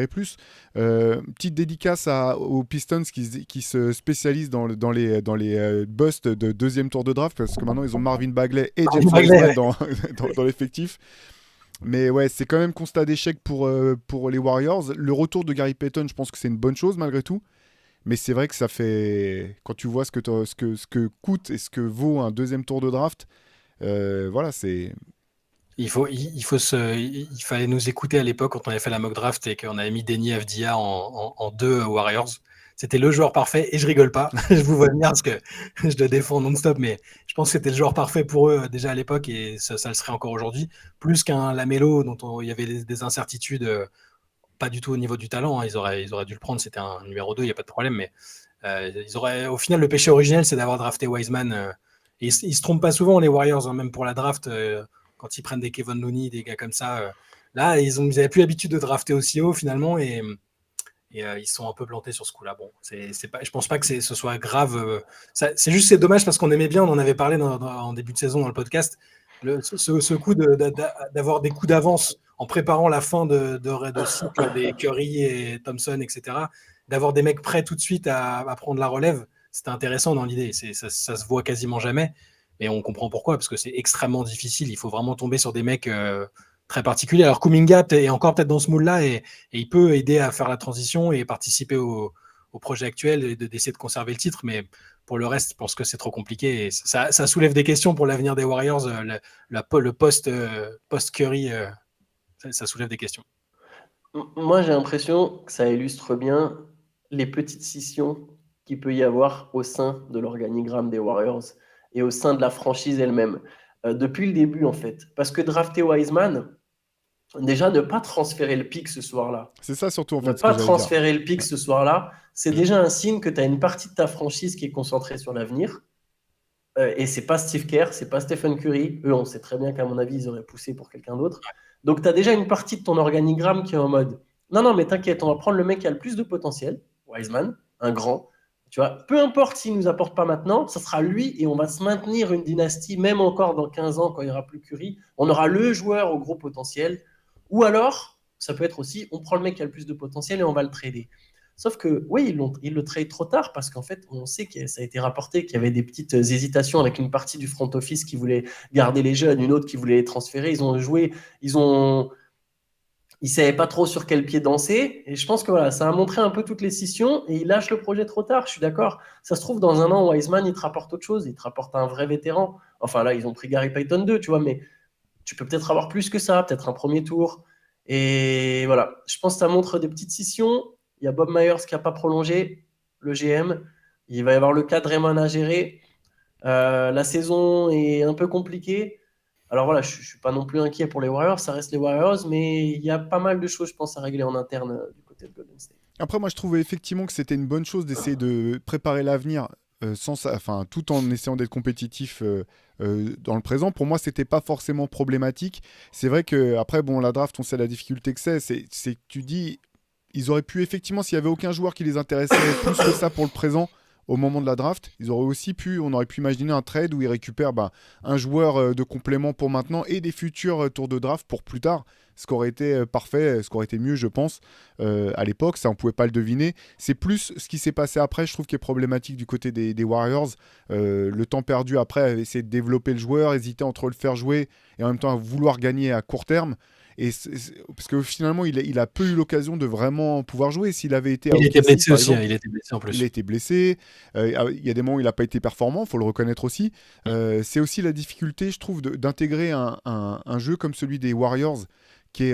plus. Petite dédicace aux Pistons qui se spécialisent dans les busts de deuxième tour de draft, parce que maintenant ils ont Marvin Bagley et James Wiseman dans l'effectif. Mais ouais, c'est quand même constat d'échec pour les Warriors. Le retour de Gary Payton, je pense que c'est une bonne chose malgré tout. Mais c'est vrai que ça fait... Quand tu vois ce que coûte et ce que vaut un deuxième tour de draft, voilà, c'est... Il fallait nous écouter à l'époque quand on avait fait la mock draft et qu'on avait mis Deni Avdija en 2 Warriors. C'était le joueur parfait, et je rigole pas. Je vous vois venir parce que je le défends non-stop, mais je pense que c'était le joueur parfait pour eux déjà à l'époque, et ça le serait encore aujourd'hui. Plus qu'un Lamelo dont il y avait des incertitudes, pas du tout au niveau du talent. Ils auraient dû le prendre, c'était un numéro 2, il n'y a pas de problème, mais au final, le péché originel, c'est d'avoir drafté Wiseman. Et ils se trompent pas souvent, les Warriors, même pour la draft, quand ils prennent des Kevon Looney, des gars comme ça. Là, ils n'avaient plus l'habitude de drafter aussi haut finalement, et ils se sont un peu plantés sur ce coup-là. Bon, je pense pas que ce soit grave. C'est juste, c'est dommage parce qu'on aimait bien, on en avait parlé en début de saison dans le podcast, ce coup d'avoir des coups d'avance en préparant la fin de cycle des Curry et Thompson, etc. D'avoir des mecs prêts tout de suite à prendre la relève, c'était intéressant dans l'idée. Ça se voit quasiment jamais, et on comprend pourquoi, parce que c'est extrêmement difficile. Il faut vraiment tomber sur des mecs très particuliers. Alors Kuminga est encore peut-être dans ce moule-là, et il peut aider à faire la transition et participer au projet actuel et d'essayer de conserver le titre, mais pour le reste, je pense que c'est trop compliqué. Et ça soulève des questions pour l'avenir des Warriors, le post-Curry, ça soulève des questions. Moi, j'ai l'impression que ça illustre bien les petites scissions qu'il peut y avoir au sein de l'organigramme des Warriors et au sein de la franchise elle-même. Depuis le début, en fait. Parce que drafter Wiseman, déjà, ne pas transférer le pick ce soir-là. C'est ça surtout, en fait. Ne pas transférer le pick ce soir-là, c'est déjà un signe que tu as une partie de ta franchise qui est concentrée sur l'avenir. Et c'est pas Steve Kerr, c'est pas Stephen Curry. Eux, on sait très bien qu'à mon avis, ils auraient poussé pour quelqu'un d'autre. Donc, tu as déjà une partie de ton organigramme qui est en mode non, mais t'inquiète, on va prendre le mec qui a le plus de potentiel, Wiseman, un grand. Tu vois, peu importe s'il ne nous apporte pas maintenant, ça sera lui, et on va se maintenir une dynastie, même encore dans 15 ans, quand il n'y aura plus Curry. On aura le joueur au gros potentiel. Ou alors, ça peut être aussi, on prend le mec qui a le plus de potentiel et on va le trader. Sauf que, oui, ils le trade trop tard, parce qu'en fait, on sait que ça a été rapporté qu'il y avait des petites hésitations avec une partie du front office qui voulait garder les jeunes, une autre qui voulait les transférer. Ils ne savaient pas trop sur quel pied danser. Et je pense que voilà, ça a montré un peu toutes les scissions, et ils lâchent le projet trop tard. Je suis d'accord. Ça se trouve, dans un an, Wiseman, il te rapporte autre chose. Il te rapporte un vrai vétéran. Enfin, là, ils ont pris Gary Payton 2, tu vois, mais tu peux peut-être avoir plus que ça, peut-être un premier tour. Et voilà, je pense que ça montre des petites scissions. Il y a Bob Myers qui n'a pas prolongé, le GM. Il va y avoir le cas de Draymond à gérer. La saison est un peu compliquée. Alors voilà, je ne suis pas non plus inquiet pour les Warriors, ça reste les Warriors, mais il y a pas mal de choses, je pense, à régler en interne du côté de Golden State. Après, moi, je trouvais effectivement que c'était une bonne chose d'essayer de préparer l'avenir tout en essayant d'être compétitif dans le présent. Pour moi, c'était pas forcément problématique. C'est vrai que après, bon, la draft, on sait la difficulté que c'est que tu dis, ils auraient pu effectivement, s'il y avait aucun joueur qui les intéressait plus que ça pour le présent, au moment de la draft, on aurait pu imaginer un trade où ils récupèrent un joueur de complément pour maintenant et des futurs tours de draft pour plus tard, ce qui aurait été parfait, ce qui aurait été mieux, je pense, à l'époque. Ça, on pouvait pas le deviner. C'est plus ce qui s'est passé après, je trouve, qui est problématique du côté des Warriors. Le temps perdu après à essayer de développer le joueur, hésiter entre le faire jouer et en même temps à vouloir gagner à court terme. Parce que finalement, il a peu eu l'occasion de vraiment pouvoir jouer. S'il avait été il était blessé aussi, il était blessé en plus. Il a été blessé. Il y a des moments où il n'a pas été performant, il faut le reconnaître aussi. C'est aussi la difficulté, je trouve, d'intégrer un jeu comme celui des Warriors qui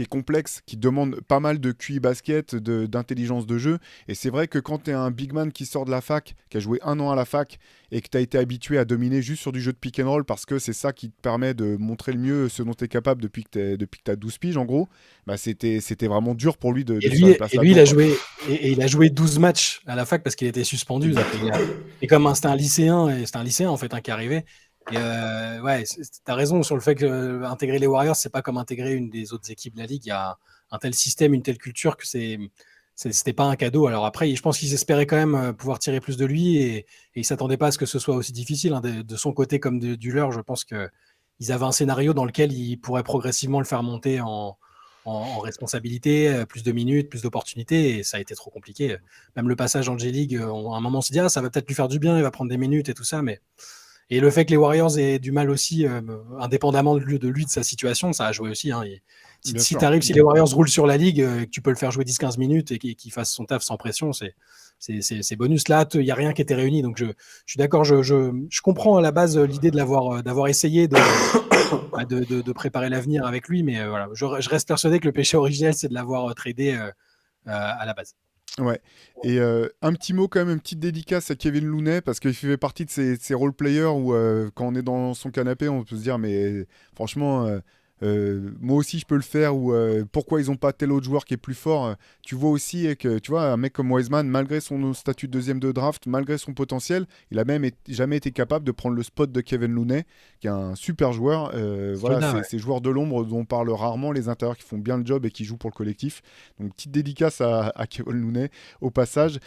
est complexe, qui demande pas mal de QI basket, d'intelligence de jeu. Et c'est vrai que quand tu es un big man qui sort de la fac, qui a joué 1 an à la fac, et que tu as été habitué à dominer juste sur du jeu de pick and roll, parce que c'est ça qui te permet de montrer le mieux ce dont tu es capable depuis que tu as 12 piges, en gros, c'était vraiment dur pour lui de se faire place là-dedans. Il a joué 12 matchs à la fac parce qu'il était suspendu. Et comme c'était un lycéen, en fait, qui arrivait. Et ouais, t'as raison sur le fait que intégrer les Warriors, c'est pas comme intégrer une des autres équipes de la ligue. Il y a un tel système, une telle culture que c'était pas un cadeau. Alors après, je pense qu'ils espéraient quand même pouvoir tirer plus de lui, et ils s'attendaient pas à ce que ce soit aussi difficile, de son côté comme du leur. Je pense que ils avaient un scénario dans lequel ils pourraient progressivement le faire monter en responsabilité, plus de minutes, plus d'opportunités, et ça a été trop compliqué. Même le passage en G-League, à un moment on s'est dit ça va peut-être lui faire du bien, il va prendre des minutes et tout ça, mais et le fait que les Warriors aient du mal aussi, indépendamment de lui, de sa situation, ça a joué aussi. Hein. Si les Warriors roulent sur la ligue, que tu peux le faire jouer 10-15 minutes et qu'il fasse son taf sans pression, c'est bonus. Là, il n'y a rien qui était réuni. Donc, je suis d'accord. Je comprends à la base l'idée de d'avoir essayé de préparer l'avenir avec lui. Mais voilà, je reste persuadé que le péché originel, c'est de l'avoir tradé à la base. Ouais, et un petit mot quand même, une petite dédicace à Kevin Looney, parce qu'il fait partie de ces role-players où quand on est dans son canapé, on peut se dire, mais franchement, moi aussi je peux le faire, ou pourquoi ils n'ont pas tel autre joueur qui est plus fort. Tu vois aussi que tu vois, un mec comme Wiseman, malgré son statut de deuxième de draft, malgré son potentiel, il a même jamais été capable de prendre le spot de Kevin Looney, qui est un super joueur. Voilà, ces joueurs de l'ombre dont on parle rarement, les intérieurs qui font bien le job et qui jouent pour le collectif. Donc petite dédicace à Kevin Looney au passage.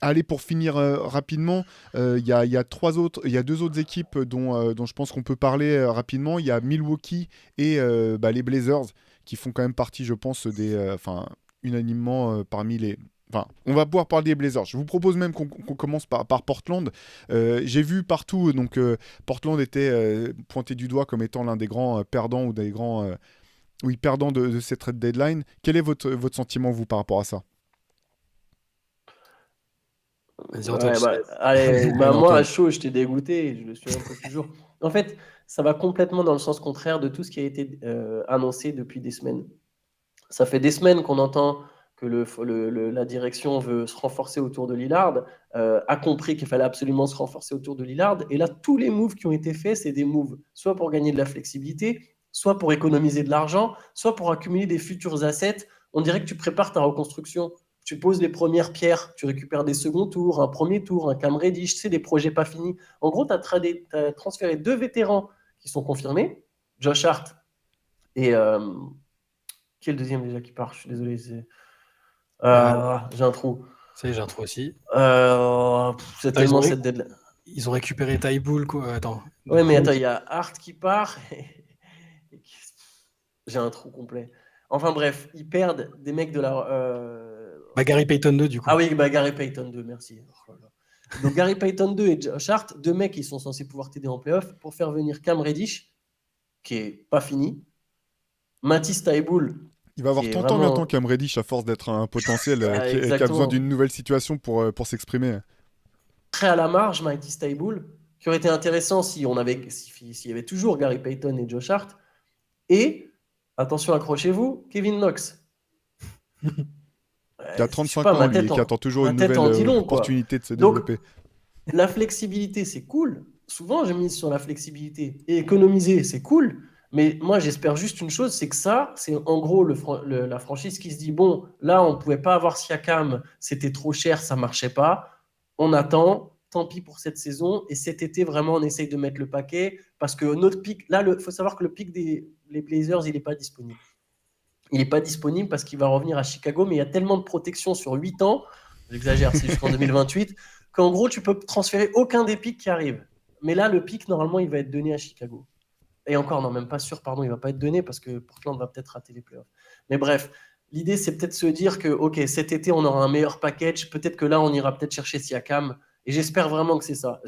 Allez, pour finir rapidement, il y a deux autres équipes dont je pense qu'on peut parler rapidement. Il y a Milwaukee et les Blazers, qui font quand même partie, je pense, unanimement parmi les... Enfin, on va pouvoir parler des Blazers. Je vous propose même qu'on commence par Portland. J'ai vu partout, donc Portland était pointé du doigt comme étant l'un des grands perdants ou des grands perdants de cette trade deadline. Quel est votre sentiment, vous, par rapport à ça? Allez, moi, à chaud, j'étais dégoûté. Je le suis un peu toujours. En fait, ça va complètement dans le sens contraire de tout ce qui a été annoncé depuis des semaines. Ça fait des semaines qu'on entend que la direction veut se renforcer autour de Lillard, a compris qu'il fallait absolument se renforcer autour de Lillard. Et là, tous les moves qui ont été faits, c'est des moves soit pour gagner de la flexibilité, soit pour économiser de l'argent, soit pour accumuler des futurs assets. On dirait que tu prépares ta reconstruction. Tu poses les premières pierres, tu récupères des seconds tours, un premier tour, un Cam Reddish, tu sais, des projets pas finis. En gros, tu as transféré 2 vétérans qui sont confirmés, Josh Hart et... qui est le deuxième déjà qui part? Je suis désolé. J'ai un trou. J'ai un trou aussi. C'est tellement cette deadline. Ils ont récupéré Taiboul, quoi. Attends. Ouais, mais attends, il y a Hart qui part. J'ai un trou complet. Enfin bref, ils perdent des mecs de la... Gary Payton 2, du coup. Ah oui, Gary Payton 2, merci. Donc Gary Payton 2 et Josh Hart, 2 mecs qui sont censés pouvoir t'aider en playoff pour faire venir Cam Reddish, qui est pas fini. Matisse Taiboul. Il va avoir tant de temps bientôt, Cam Reddish, à force d'être un potentiel qui a besoin d'une nouvelle situation pour s'exprimer. Très à la marge, Matisse Taiboul, qui aurait été intéressant s'il y avait toujours Gary Payton et Josh Hart. Et, attention, accrochez-vous, Kevin Knox. Qui a 35 ans, lui, et qui attend toujours une nouvelle opportunité de se développer. Donc, la flexibilité, c'est cool. Souvent, je mise sur la flexibilité. Et économiser, c'est cool. Mais moi, j'espère juste une chose, c'est que ça, c'est en gros la franchise qui se dit, bon, là, on ne pouvait pas avoir Siakam, c'était trop cher, ça ne marchait pas. On attend, tant pis pour cette saison. Et cet été, vraiment, on essaye de mettre le paquet. Parce que notre pic, là, il faut savoir que le pic des Blazers, il n'est pas disponible. Il n'est pas disponible parce qu'il va revenir à Chicago, mais il y a tellement de protection sur 8 ans, j'exagère, c'est jusqu'en 2028, qu'en gros, tu peux transférer aucun des pics qui arrivent. Mais là, le pic, normalement, il va être donné à Chicago. Et encore, non, même pas sûr, pardon, il ne va pas être donné parce que Portland va peut-être rater les playoffs. Mais bref, l'idée, c'est peut-être se dire que, OK, cet été, on aura un meilleur package. Peut-être que là, on ira peut-être chercher Siakam. Et j'espère vraiment que c'est ça.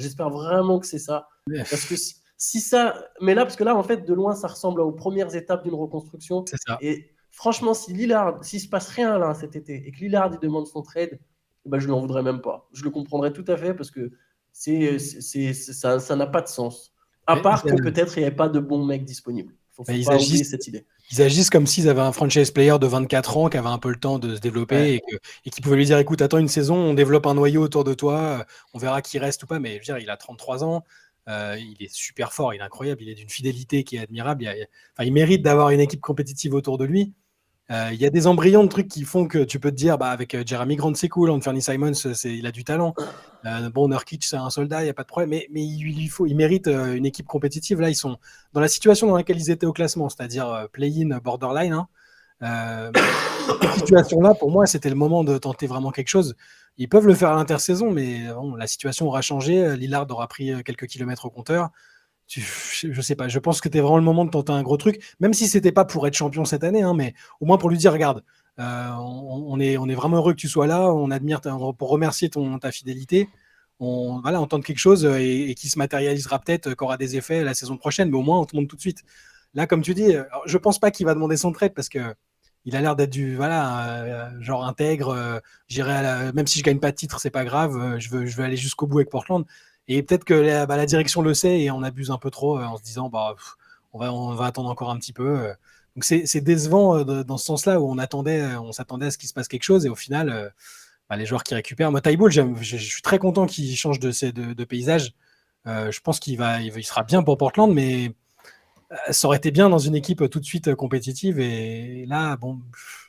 Parce que si ça... Mais là, parce que là, en fait, de loin, ça ressemble aux premières étapes d'une reconstruction. C'est ça. Et franchement, s'il se passe rien là cet été et que Lillard il demande son trade, je ne l'en voudrais même pas. Je le comprendrais tout à fait parce que ça n'a pas de sens. À part que peut-être il n'y avait pas de bons mecs disponibles. Il faut pas oublier cette idée. Ils agissent comme s'ils avaient un franchise player de 24 ans qui avait un peu le temps de se développer et qui pouvait lui dire, écoute, attends une saison, on développe un noyau autour de toi, on verra qui reste ou pas. Mais je veux dire, il a 33 ans. Il est super fort, il est incroyable, il est d'une fidélité qui est admirable. Il mérite d'avoir une équipe compétitive autour de lui. Il y a des embryons de trucs qui font que tu peux te dire, avec Jeremy Grant, c'est cool, Anthony Simons, il a du talent. Nurkic, c'est un soldat, il n'y a pas de problème. Mais il mérite une équipe compétitive. Là, ils sont dans la situation dans laquelle ils étaient au classement, c'est-à-dire play-in, borderline. Cette situation-là, pour moi, c'était le moment de tenter vraiment quelque chose. Ils peuvent le faire à l'intersaison, mais bon, la situation aura changé. Lillard aura pris quelques kilomètres au compteur. je sais pas, je pense que c'était vraiment le moment de tenter un gros truc, même si c'était pas pour être champion cette année, hein, mais au moins pour lui dire, regarde, on est vraiment heureux que tu sois là, on admire pour remercier ta fidélité. On tente quelque chose et qui se matérialisera peut-être, qui aura des effets la saison prochaine, mais au moins on te montre tout de suite. Là, comme tu dis, je pense pas qu'il va demander son trade parce que il a l'air d'être genre intègre. Même si je gagne pas de titre, c'est pas grave. Je veux aller jusqu'au bout avec Portland. Et peut-être que la direction le sait et on abuse un peu trop en se disant on va attendre encore un petit peu. Donc c'est décevant dans ce sens-là où on s'attendait à ce qu'il se passe quelque chose et au final, les joueurs qui récupèrent. Moi, Thybulle, je suis très content qu'il change de paysage. Je pense il sera bien pour Portland, mais ça aurait été bien dans une équipe tout de suite compétitive. Et là, bon,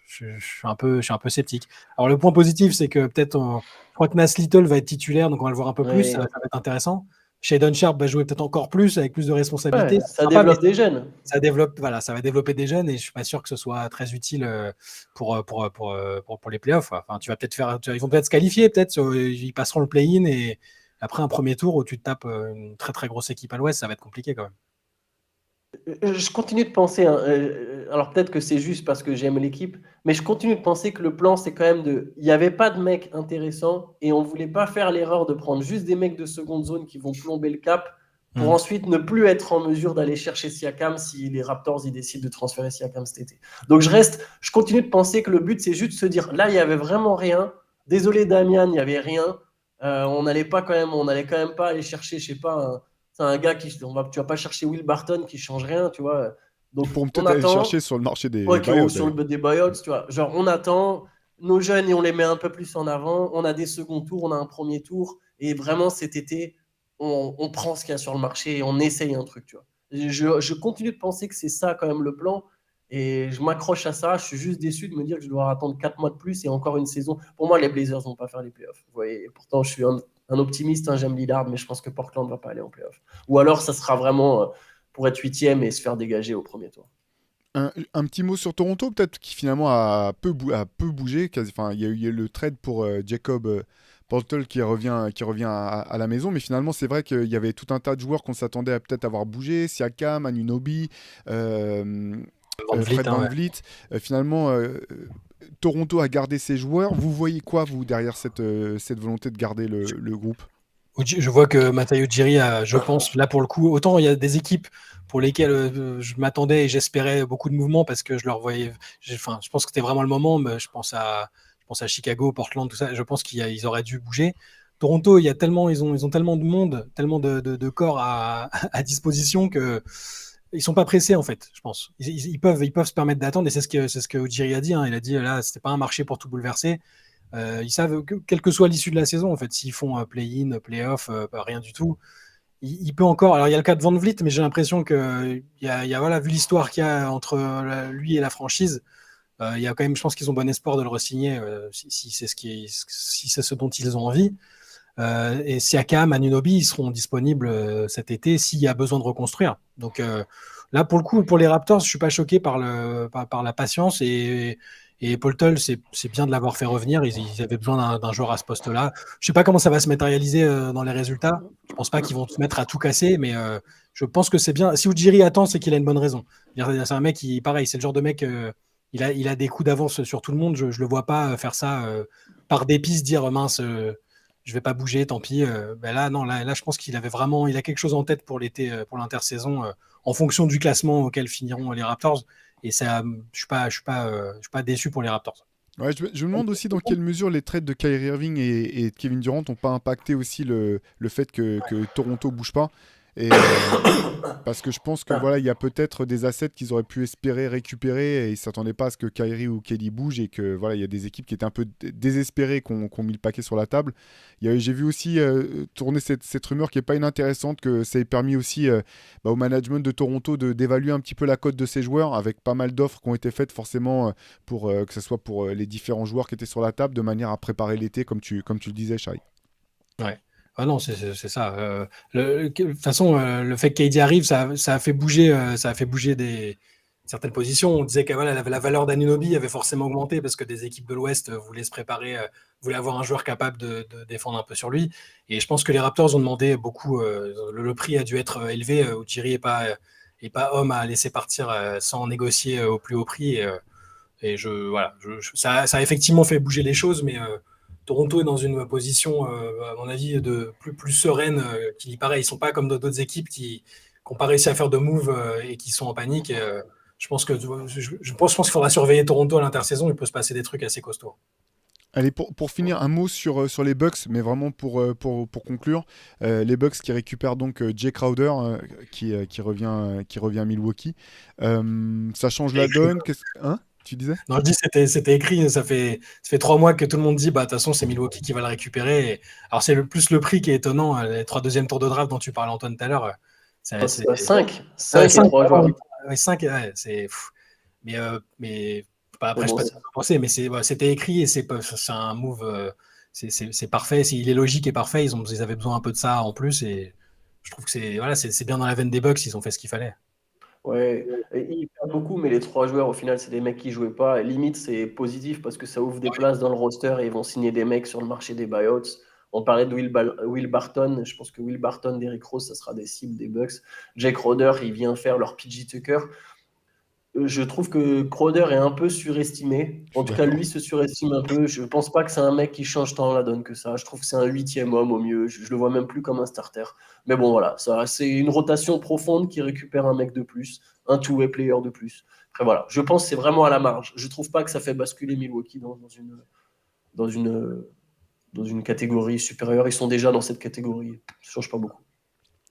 je suis un peu sceptique. Alors, le point positif, c'est que peut-être, je crois que Nas Little va être titulaire, donc on va le voir un peu plus. Ça va être intéressant. Shadon Sharp va jouer peut-être encore plus, avec plus de responsabilités. Ça développe des jeunes. Ça va développer des jeunes et je suis pas sûr que ce soit très utile pour les playoffs. Enfin, ils vont peut-être se qualifier, peut-être ils passeront le play-in et après un premier tour où tu te tapes une très très grosse équipe à l'Ouest, ça va être compliqué quand même. Je continue de penser, hein, alors peut-être que c'est juste parce que j'aime l'équipe, mais je continue de penser que le plan, c'est quand même il n'y avait pas de mecs intéressants et on ne voulait pas faire l'erreur de prendre juste des mecs de seconde zone qui vont plomber le cap pour ensuite ne plus être en mesure d'aller chercher Siakam si les Raptors ils décident de transférer Siakam cet été. Donc je continue de penser que le but, c'est juste de se dire, là, il n'y avait vraiment rien. Désolé Damian, il n'y avait rien. On n'allait quand même pas aller chercher, je sais pas, c'est un gars tu vas pas chercher Will Barton qui change rien, tu vois. Donc Pour peut-être aller chercher sur le marché des buyouts. Sur des buyouts, tu vois. Genre, on attend nos jeunes et on les met un peu plus en avant. On a des seconds tours, on a un premier tour. Et vraiment, cet été, on prend ce qu'il y a sur le marché et on essaye un truc, tu vois. Je continue de penser que c'est ça quand même le plan. Et je m'accroche à ça. Je suis juste déçu de me dire que je dois attendre 4 mois de plus et encore une saison. Pour moi, les Blazers vont pas faire les playoffs. Vous voyez, pourtant, je suis un optimiste, hein, j'aime Lillard, mais je pense que Portland ne va pas aller en playoff. Ou alors, ça sera vraiment pour être 8e et se faire dégager au premier tour. Un petit mot sur Toronto, peut-être, qui finalement a peu bougé. Enfin, il y a eu le trade pour Jacob Portal qui revient à la maison, mais finalement, c'est vrai qu'il y avait tout un tas de joueurs qu'on s'attendait à peut-être avoir bougé. Siakam, Anunoby, Fred VanVleet. Finalement, Toronto a gardé ses joueurs. Vous voyez quoi, vous, derrière cette volonté de garder le groupe ? Je vois que Masai Ujiri a, je pense, là pour le coup, autant il y a des équipes pour lesquelles je m'attendais et j'espérais beaucoup de mouvements parce que je leur voyais. Je pense que c'était vraiment le moment. Mais je pense à Chicago, Portland, tout ça. Je pense qu'ils auraient dû bouger. Toronto, ils ont tellement de monde, tellement de corps à disposition que ils sont pas pressés en fait. Je pense. Ils peuvent se permettre d'attendre et c'est ce que Ujiri a dit. Hein. Il a dit là, c'était pas un marché pour tout bouleverser. Ils savent que, quelle que soit l'issue de la saison, en fait, s'ils font play-in, play-off, rien du tout, il peut encore. Alors, il y a le cas de VanVleet, mais j'ai l'impression que, vu l'histoire qu'il y a entre lui et la franchise, il y a quand même, je pense qu'ils ont bon espoir de le re-signer si c'est ce dont ils ont envie. Et Siakam, Anunoby, ils seront disponibles cet été s'il y a besoin de reconstruire. Donc là, pour le coup, pour les Raptors, je suis pas choqué par la patience et Paul Tull, c'est bien de l'avoir fait revenir. Ils avaient besoin d'un joueur à ce poste-là. Je sais pas comment ça va se matérialiser dans les résultats. Je pense pas qu'ils vont se mettre à tout casser, mais je pense que c'est bien. Si Ujiri attend, c'est qu'il a une bonne raison. C'est un mec qui, pareil, c'est le genre de mec. Il a des coups d'avance sur tout le monde. Je le vois pas faire ça par dépit, se dire mince. Je vais pas bouger, tant pis. Là, je pense qu'il a quelque chose en tête pour l'été, pour l'intersaison, en fonction du classement auquel finiront les Raptors. Et ça, je suis pas déçu pour les Raptors. Ouais, je me demande aussi dans quelle mesure les trades de Kyrie Irving et de Kevin Durant n'ont pas impacté aussi le fait que Toronto bouge pas. Et parce que je pense que voilà, il y a peut-être des assets qu'ils auraient pu espérer récupérer et ils s'attendaient pas à ce que Kyrie ou Kelly bougent et que voilà, il y a des équipes qui étaient un peu désespérées qui ont mis le paquet sur la table. J'ai vu aussi tourner cette rumeur qui est pas inintéressante, que ça ait permis aussi au management de Toronto d'évaluer un petit peu la cote de ses joueurs avec pas mal d'offres qui ont été faites forcément pour que ce soit pour les différents joueurs qui étaient sur la table de manière à préparer l'été comme tu le disais, Shai. Ouais. Ah non, c'est ça. De toute façon, le fait que KD arrive, ça a fait bouger certaines positions. On disait que voilà, la valeur d'Anunoby avait forcément augmenté parce que des équipes de l'Ouest voulaient se préparer, voulaient avoir un joueur capable de défendre un peu sur lui. Et je pense que les Raptors ont demandé beaucoup. Le prix a dû être élevé. Ujiri est pas homme à laisser partir sans négocier au plus haut prix. Et ça a effectivement fait bouger les choses, mais Toronto est dans une position, à mon avis, de plus sereine qu'il y paraît. Ils sont pas comme d'autres équipes qui n'ont pas réussi à faire de move et qui sont en panique. Je pense qu'il faudra surveiller Toronto à l'intersaison. Il peut se passer des trucs assez costauds. Allez, pour finir, un mot sur les Bucks, mais vraiment pour conclure. Les Bucks qui récupèrent donc Jay Crowder, qui revient à Milwaukee. Ça change la donne. Hein, tu disais? Non, je dis c'était écrit. Ça fait 3 mois que tout le monde dit, bah de toute façon c'est Milwaukee qui va le récupérer. Alors c'est plus le prix qui est étonnant. Les 3 deuxièmes tours de draft dont tu parlais, Antoine, tout à l'heure. C'est 5 5 et 3 joueurs. Ouais, 5, ouais, c'est fou. Mais après, Mais je bon, sais pas ce que vous pensez, mais c'était écrit et c'est un move. C'est parfait. Il est logique et parfait. Ils avaient besoin un peu de ça en plus. Et je trouve que c'est bien dans la veine des Bucks. Ils ont fait ce qu'il fallait. Ouais, et ils perdent beaucoup, mais les 3 joueurs, au final, c'est des mecs qui jouaient pas. Et limite, c'est positif parce que ça ouvre des places dans le roster et ils vont signer des mecs sur le marché des buyouts. On parlait de Will Barton. Je pense que Will Barton, Derrick Rose, ça sera des cibles des Bucks. Jake Crowder, il vient faire leur PG Tucker. Je trouve que Crowder est un peu surestimé. En tout cas, lui se surestime un peu. Je pense pas que c'est un mec qui change tant la donne que ça. Je trouve que c'est un 8e homme au mieux. Je le vois même plus comme un starter. Mais bon, voilà, c'est une rotation profonde qui récupère un mec de plus, un two-way player de plus. Après, voilà, je pense que c'est vraiment à la marge. Je trouve pas que ça fait basculer Milwaukee dans une catégorie supérieure. Ils sont déjà dans cette catégorie. Ça change pas beaucoup.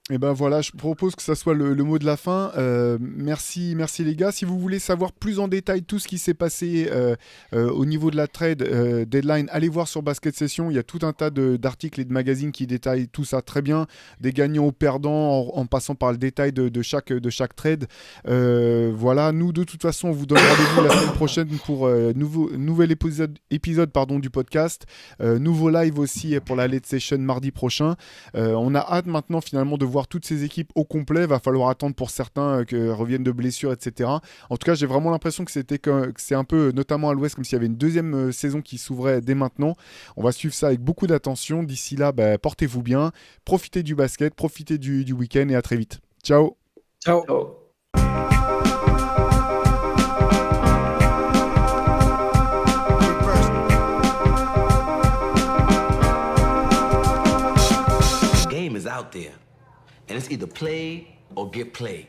Et ben voilà, je propose que ça soit le mot de la fin. Merci les gars. Si vous voulez savoir plus en détail tout ce qui s'est passé au niveau de la trade deadline, allez voir sur Basket Session. Il y a tout un tas d'articles et de magazines qui détaillent tout ça très bien, des gagnants aux perdants, en passant par le détail de chaque trade. Voilà, nous de toute façon, on vous donne rendez-vous la semaine prochaine pour nouvel épisode du podcast. Nouveau live aussi pour la late session mardi prochain. On a hâte maintenant finalement de voir toutes ces équipes au complet. Va falloir attendre pour certains que reviennent de blessures, etc. En tout cas, j'ai vraiment l'impression que c'est un peu, notamment à l'Ouest, comme s'il y avait une deuxième saison qui s'ouvrait dès maintenant. On va suivre ça avec beaucoup d'attention. D'ici là, portez-vous bien, profitez du basket, profitez du week-end et à très vite. Ciao. Ciao. Ciao. The game is out there, and it's either play or get played.